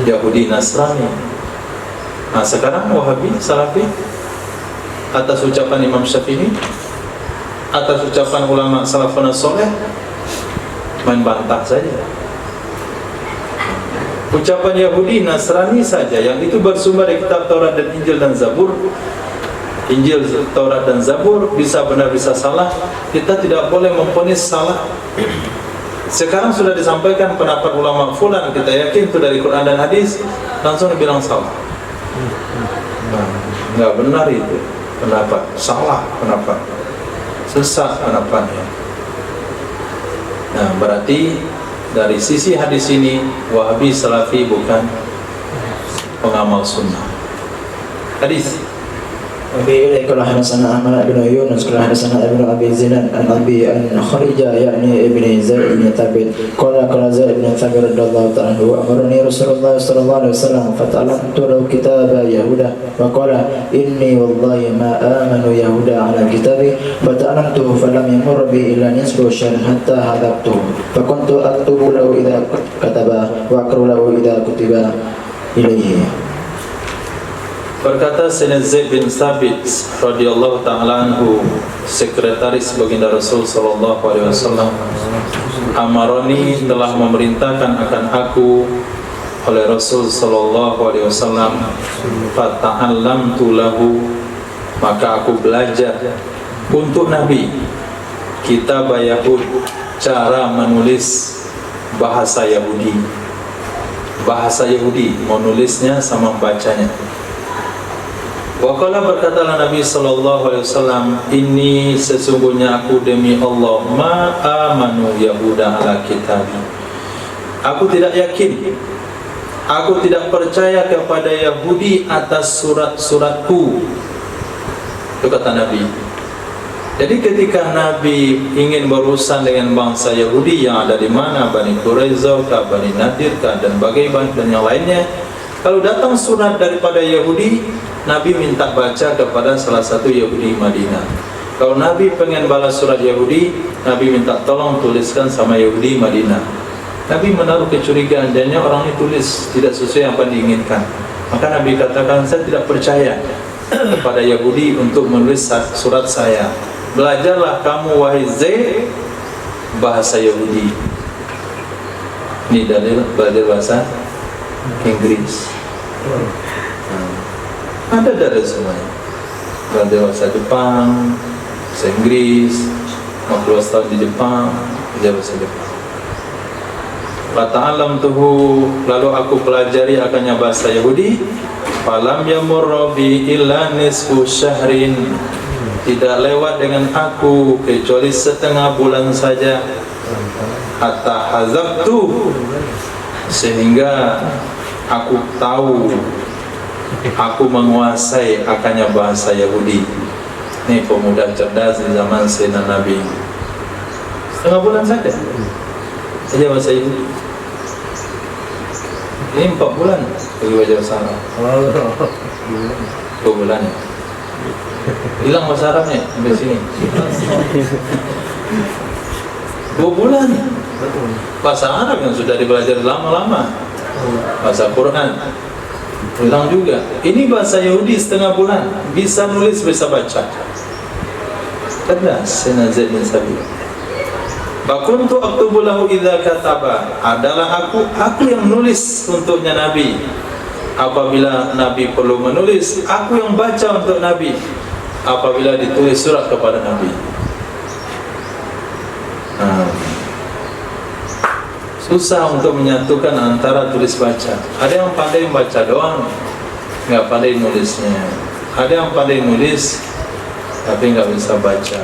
Yahudi Nasrani. Nah sekarang Wahabi, Salafi, atas ucapan Imam Syafi'i, atas ucapan ulama salafun saleh, main bantah saja. Ucapan Yahudi Nasrani saja yang itu bersumber dari kitab Taurat dan Injil dan Zabur, Injil, Taurat dan Zabur, bisa benar bisa salah, kita tidak boleh memvonis salah. Sekarang sudah disampaikan pendapat ulama fulan, kita yakin itu dari Quran dan hadis, langsung dibilang salah. Nah, Enggak benar itu pendapat, salah pendapat, sesat pendapatnya. Nah, berarti dari sisi hadis ini Wahabi Salafi bukan pengamal sunnah. Hadis وفي قال حدثنا أحمد بن يونس قال حدثنا ابن أبي زناد عن أبي أن خرج يعني ابن زيد بن ثابت قال زيد بن ثابت رضي الله تعالى عنه أمرني رسول الله صلى الله عليه وسلم فتعلمت له كتاب يهودا وقال إني والله ما آمن يهودا على كتابي فتعلمته فلم يمر بي إلا نصف شهر حتى حذفته فكنت أكتب له إذا كتب وأقرأ له إذا كتب إليه. Berkata Sayyidina Zaid bin Thabit radhiyallahu ta'ala anhu, sekretaris baginda Rasul sallallahu alaihi wasallam, amaroni telah memerintahkan akan aku oleh Rasul sallallahu alaihi wasallam, fata'allamtu lahu, maka aku belajar untuk Nabi kitab Yahud, cara menulis bahasa Yahudi. Bahasa Yahudi, menulisnya sama membacanya. Waqala berkatalah Nabi sallallahu alaihi wasallam, ini sesungguhnya aku demi Allah ma amanu Yahuda ala kitabi. Aku tidak yakin, aku tidak percaya kepada Yahudi atas surat-suratku. Itu kata Nabi. Jadi ketika Nabi ingin berurusan dengan bangsa Yahudi yang ada di mana, Bani Quraiza, Bani Nadir, dan bagaimana dan yang lainnya, kalau datang surat daripada Yahudi, Nabi minta baca kepada salah satu Yahudi Madinah. Kalau Nabi pengen balas surat Yahudi, Nabi minta tolong tuliskan sama Yahudi Madinah. Nabi menaruh kecurigaan, jangan orang ini tulis tidak sesuai apa diinginkan. Maka Nabi katakan, saya tidak percaya kepada Yahudi untuk menulis surat saya. Belajarlah kamu wahai Zaid bahasa Yahudi. Ini dalil belajar bahasa Inggris. Ada dari semuanya. Belajar bahasa Jepang, bahasa Inggris, 15 tahun di Jepang, belajar bahasa Jepang. Fata'allamtuhu, lalu aku pelajari akannya bahasa Yahudi. Falam yamurra bi illa nisfu syahrin, tidak lewat dengan aku kecuali setengah bulan saja. Hatta hazabtu, sehingga aku tahu, aku menguasai akannya bahasa Yahudi. Ini pemuda cerdas di zaman Sayyidina Nabi. Setengah bulan saja bahasa Yahudi. Ini 4 bulan bagi belajar bahasa Arab. 2 bulan. Hilang bahasa Arabnya sampai sini. 2 bulan. Bahasa Arab yang sudah dipelajari lama-lama. Bahasa Quran hilang juga. Ini bahasa Yahudi setengah bulan, bisa nulis, bisa baca. Cerdas Sayyidina Zaid bin Thabit. Bakuntu aktubu lahu idza kataba, adalah aku yang nulis untuknya Nabi. Apabila Nabi perlu menulis, aku yang baca untuk Nabi. Apabila ditulis surat kepada Nabi. Susah untuk menyatukan antara tulis baca. Ada yang pandai membaca doang, nggak pandai nulisnya. Ada yang pandai nulis, tapi nggak bisa baca.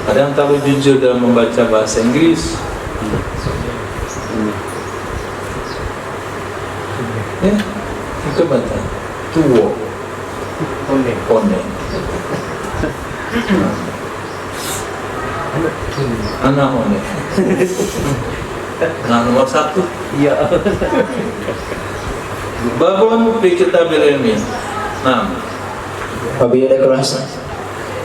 Ada yang terlalu jujur dalam membaca bahasa Inggris. Ya, itu baca. Tuwo, one. Anak one. Nah, nomor 1. Iya. Babun fi kitabil ilmi. Nah. Wabillahi kurasa.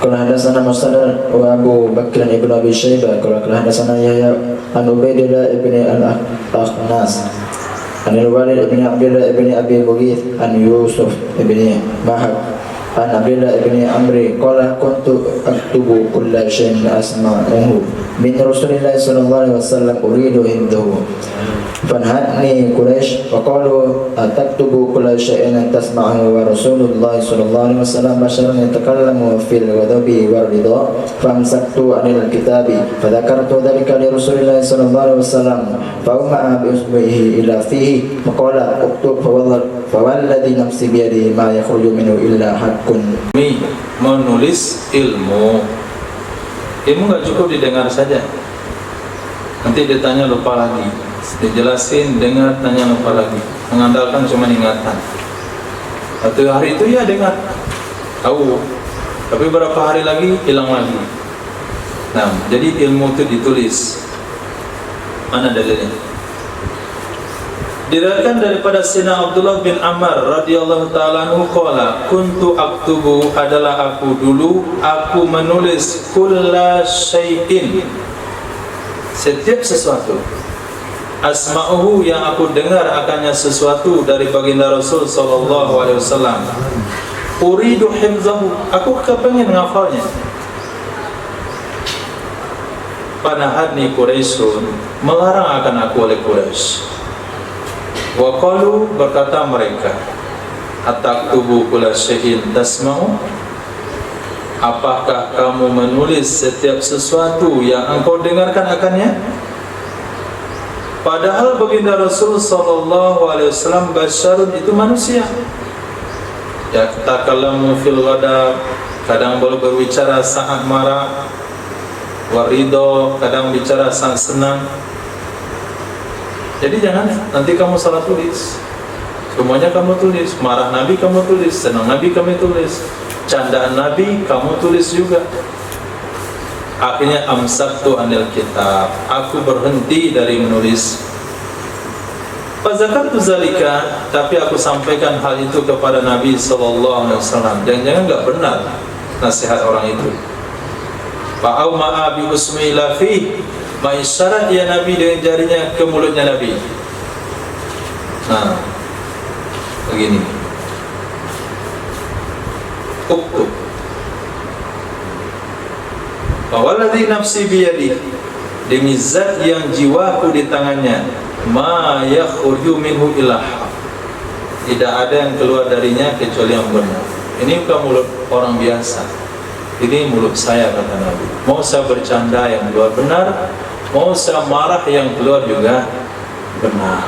Kalau hadasana Musaddad wa Abu Bakr ibn Abi Syaibah, kalau hadasana Yahya an Ubaidillah ibn al-Akhnas, an al-Walid ibn Abdullah ibn Abi Mughith, an Yusuf ibn Mahab, an Abdullah ibn Amri, qala kuntu aktubu kulla shay'in asma'uhu min Rasulillah sallallahu alaihi wasallam uridu hindahu. Fanhani Quraisy faqalu ataktubu kulla shay'in tasma'uhu wa Rasulullah sallallahu alaihi wasallam basyarun yatakallamu fil ghadabi war ridha famsaktu anil kitabi fadzakartu dhalika li Rasulillah sallallahu alaihi wasallam fa umma bi usbihi ila fihi faqala uktub Fawalladhi nafsi biyadihi ma yakhruju minhu illa haqqun. Menulis ilmu. Ilmu nggak cukup didengar saja. Nanti ditanya lupa lagi, dijelasin dengar, tanya lupa lagi. Mengandalkan cuma ingatan. Satu hari itu ya dengar, tahu, tapi berapa hari lagi hilang lagi. Nah, jadi ilmu itu ditulis. Mana dalilnya? Diriwayatkan daripada Sayyidina Abdullah bin Amr radhiyallahu ta'ala anhu qala kuntu aktubu, adalah aku dulu aku menulis kulla syai'in, setiap sesuatu, asma'uhu yang aku dengar akannya sesuatu dari baginda Rasul sallallahu alaihi wasallam, uridu hifzahu, aku kepengen ngafalnya. Panahadni Quraisyun, melarang akan aku oleh Quraisy. Wa qalu, berkata mereka, ataktubu kulla syai'in tasma'u, apakah kamu menulis setiap sesuatu yang engkau dengarkan akannya? Padahal baginda Rasul sallallahu alaihi wasallam basyarun, itu manusia. Ya takallamu fil ghadab, kadang boleh berbicara saat marah, warido, kadang bicara saat senang. Jadi jangan nanti kamu salah tulis. Semuanya kamu tulis. Marah Nabi kamu tulis, senang Nabi kamu tulis, candaan Nabi kamu tulis juga. Akhirnya amsaktu anil kitab, aku berhenti dari menulis. Fazakatu zalika, tapi aku sampaikan hal itu kepada Nabi sallallahu alaihi wasallam. Jangan-jangan enggak benar nasihat orang itu. Fa'au ma'a bi usmi lafi, ma'isyarat ya Nabi dengan jarinya ke mulutnya Nabi. Nah, begini. Uktub. Fawalladhi nafsi biyadi, demi zat yang jiwaku di tangannya, ma yakhruju minhu illa haq, tidak ada yang keluar darinya kecuali yang benar. Ini bukan mulut orang biasa, ini mulut saya, kata Nabi. Mau saya bercanda yang keluar benar, mau saya marah yang keluar juga benar.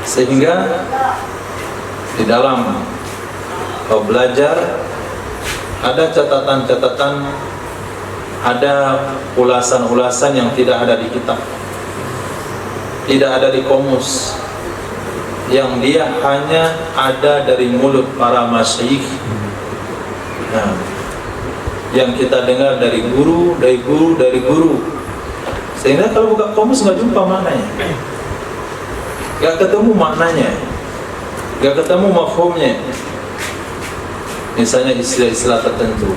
Sehingga di dalam kau belajar ada catatan-catatan, ada ulasan-ulasan yang tidak ada di kitab, tidak ada di komus, yang dia hanya ada dari mulut para masyayikh. Nah, yang kita dengar dari guru, dari guru, dari guru. Sehingga kalau buka komus nggak jumpa maknanya, nggak ketemu maknanya, nggak ketemu mafhumnya. Misalnya istilah-istilah tertentu,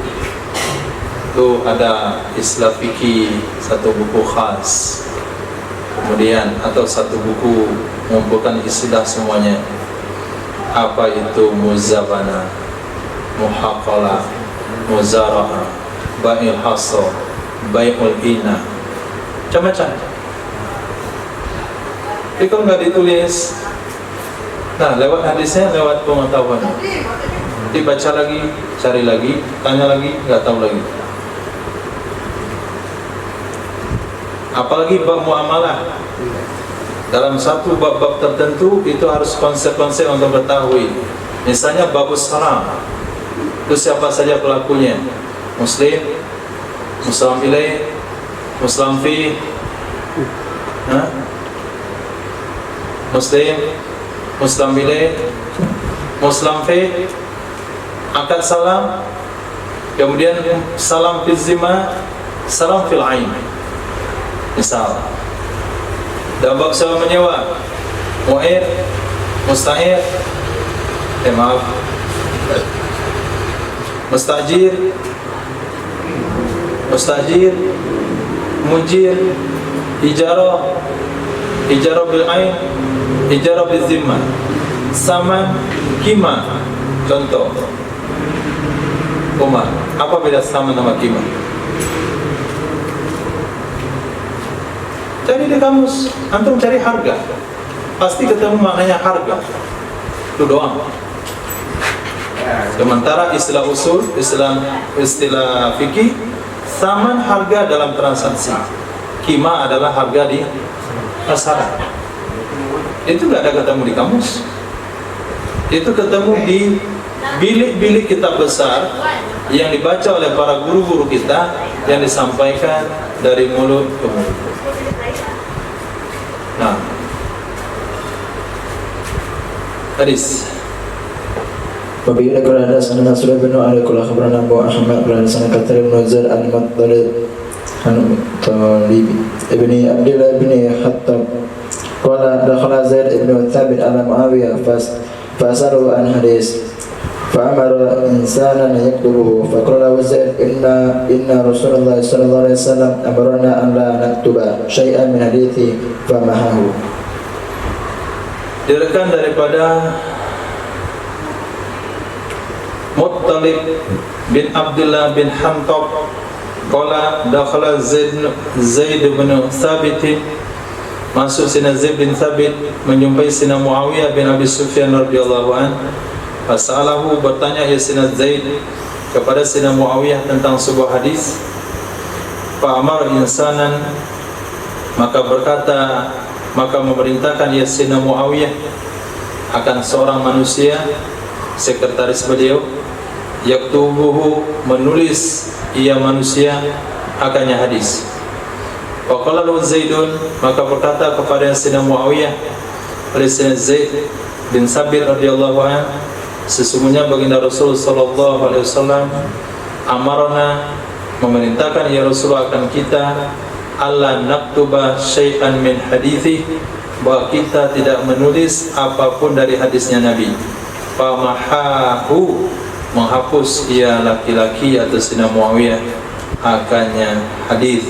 itu ada istilah fikih, satu buku khas, kemudian atau satu buku mengumpulkan istilah semuanya. Apa itu muzabana, muhaqalah, muzara'ah, bai'ul hasr, bai'ul ina, macam-macam. Tapi kalau nggak ditulis, nah lewat hadisnya, lewat pengetahuan, dibaca lagi, cari lagi, tanya lagi, nggak tahu lagi. Apalagi bab muamalah, dalam satu bab-bab tertentu itu harus konsep-konsep untuk mengetahui. Misalnya babus salam, itu siapa saja pelakunya, muslim, muslim ilaih, muslim fi, muslim, muslim ilaih, muslim fi, akad salam, kemudian salam fil zimah, salam fil ain. Misal dalam bab sewa menyewa, mu'ir, musta'ir, mustajir, mustajir, mujir, ijarah, ijarah bil ain, ijarah bil zimmah, saman, kima. Contoh, Umar, apa beda saman sama kima? Cari di kamus, antum cari harga, pasti ketemu maknanya harga. Itu doang. Sementara istilah usul, istilah fikih, saman harga dalam transaksi, kima adalah harga di pasaran. Itu nggak ada ketemu di kamus. Itu ketemu di bilik-bilik kitab besar yang dibaca oleh para guru-guru kita, yang disampaikan dari mulut ke mulut. Nah, hadis. Wabi ila kala hadatsana Nasr bin Ali kala khabarana Abu Ahmad kala hadatsana Katsir bin Zaid al-Muttalib ibni Abdullah ibn Hattab qala dakhala Zaid ibn Thabit ala Muawiyah fasalu an hadis fa'amara insanan yaktubuhu faqala Zaid inna Rasulullah sallallahu alaihi wasallam amarna an la naktuba syai'an min hadithi famahahu. Diriwayatkan daripada Muttalib bin Abdullah bin Hamtab qala dakhala Zaid bin Thabit, masuk sina Zaid bin Thabit menjumpai sina Muawiyah bin Abi Sufyan radhiyallahu an. Fasalahu, bertanya ya sina Zaid kepada sina Muawiyah tentang sebuah hadis. Fa amara insanan, maka memerintahkan ya sina Muawiyah akan seorang manusia, sekretaris beliau, yaktubuhu, menulis ia manusia akannya hadis. Faqala lahu Zaidun, maka berkata kepada Sayyidina Muawiyah oleh Sayyidina Zaid bin Sabit radhiyallahu anhu, sesungguhnya baginda Rasul sallallahu alaihi wasallam amarna, memerintahkan ya Rasulullah akan kita, alla naktuba syai'an min hadithi, bahwa kita tidak menulis apapun dari hadisnya Nabi. Famahahu, menghapus ia laki-laki atau Sayyidina Muawiyah akannya hadis.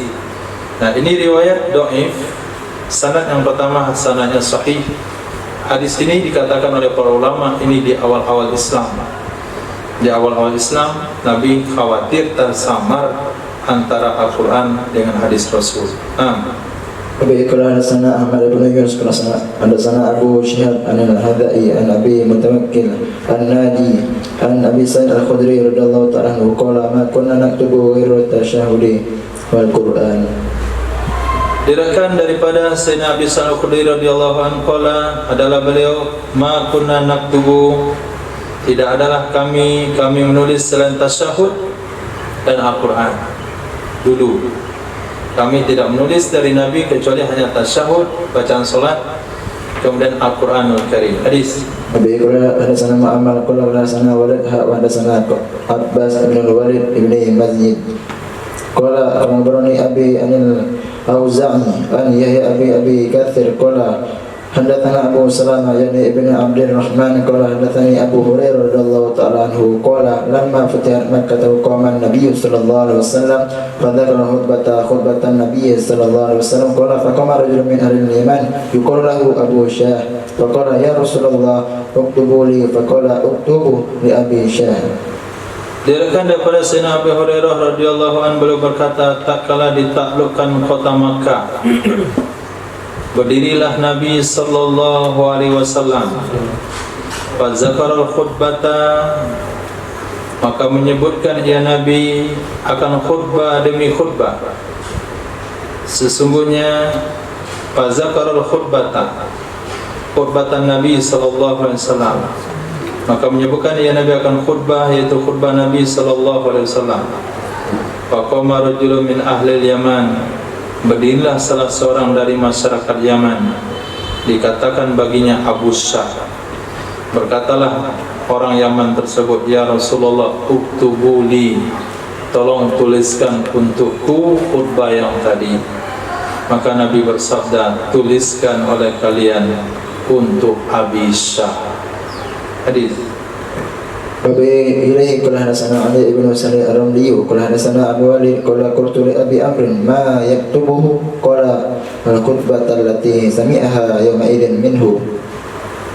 Nah, ini riwayat dhaif. Sanad yang pertama sanadnya sahih. Hadis ini dikatakan oleh para ulama ini di awal-awal Islam. Di awal-awal Islam Nabi khawatir tersamar antara Al-Quran dengan hadis Rasul. Abi qala hadatsana Ahmad bin Yunus qala hadatsana Abu Shihab an al-Hadai an Abi Mutawakkil an-Nadi an Abi Sa'id al-Khudri radhiyallahu ta'ala anhu qala ma kunna naktubu ghairu tasyahudi wal Qur'an. Diriwayatkan daripada Sayyidina Abi Sa'id al-Khudri radhiyallahu anhu qala, adalah beliau, ma kunna naktubu, tidak adalah kami menulis selain tasyahud dan Al-Quran. Dulu kami tidak menulis dari Nabi kecuali hanya tasyahud, bacaan solat, kemudian Al-Quranul Karim. Hadis. Abi qala hadatsana Mu'ammar qala hadatsana Walid wa hadatsana Abbas bin Walid ibn Mazid qala akhbarani Abi anil Auza'i an Yahya Abi Katsir qala hadatsana Abu Salamah yani ibn Abdul Rahman qala hadatsani Abu Hurairah radhiyallahu ta'ala anhu qala lamma futihat Makkah qama an-nabiy sallallahu alaihi wasallam fa dzakara khutbatan nabiy sallallahu alaihi wasallam qala faqama rajulun min ahli al-Yaman yuqalu lahu Abu Syah faqala ya Rasulullah uktubu li faqala uktubu li Abi Syah. Diriwayatkan daripada Sayyidina Abu Hurairah radhiyallahu anhu, beliau berkata, tatkala ditaklukkan kota Makkah, berdirilah Nabi sallallahu alaihi wasallam. Fa zakara al-khutbata, maka menyebutkan ia Nabi akan khutbah demi khutbah. Sesungguhnya fa zakara al-khutbata, khutbatan Nabi sallallahu alaihi wasallam, maka menyebutkan ia Nabi akan khutbah, yaitu khutbah Nabi sallallahu alaihi wasallam. Faqama rajulun min ahli al-Yaman, berdirilah salah seorang dari masyarakat Yaman, dikatakan baginya Abu Syah. Berkatalah orang Yaman tersebut, ya Rasulullah uktubuli, tolong tuliskan untukku khutbah yang tadi. Maka Nabi bersabda, tuliskan oleh kalian untuk Abi Syah. Hadis. Wabi ilaihi qala hadatsana Ali ibn Sa'id ar-Ramli qala hadatsana Abu Walid qala qultu li Abi Amr ma yaktubuhu qala al-khutbata allati sami'aha yawma idzin minhu.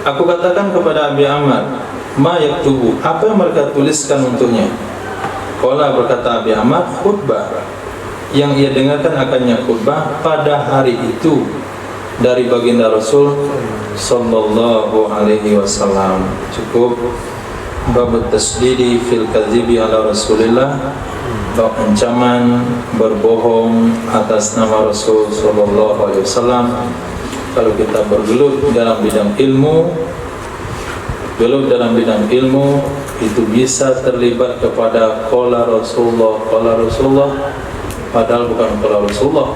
Aku katakan kepada Abi Amr, ma yaktubu, apa yang mereka tuliskan untuknya? Qala, berkata Abi Amr, khutbah yang ia dengarkan akannya khutbah pada hari itu dari baginda Rasul sallallahu alaihi wasallam. Cukup. Bab tasdidi fil kadhibi ala Rasulillah, bab ancaman berbohong atas nama Rasul sallallahu alaihi wasallam. kalau kita bergelut dalam bidang ilmu, itu bisa terlibat kepada qala Rasulullah, padahal bukan qala Rasulullah,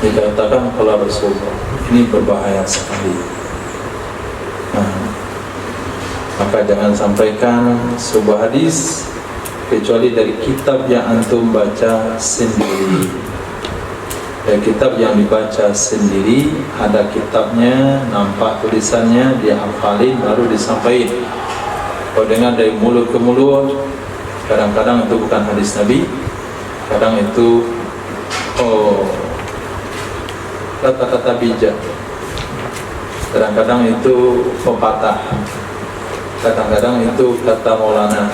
dikatakan qala Rasulullah. Ini berbahaya sekali. Maka jangan sampaikan sebuah hadis kecuali dari kitab yang antum baca sendiri. Dari kitab yang dibaca sendiri, ada kitabnya, nampak tulisannya, dia hafalin baru disampaikan. Kalau dengar dari mulut ke mulut, kadang-kadang itu bukan hadis Nabi, kadang itu kata-kata bijak, kadang-kadang itu pepatah, kadang-kadang itu kata Maulana,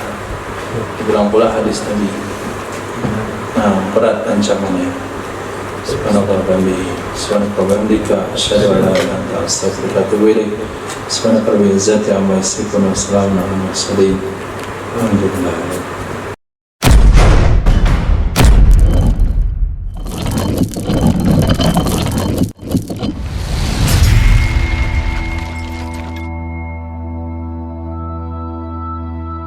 bilang pula hadis Nabi. Berat ancamannya. Subhanallah wa bihamdika asyhadu an la ilaha illa anta astaghfiruka wa atubu ilaik. Subhanaka rabbil izzati amma yasifun wa salamun alal mursalin. Alhamdulillah.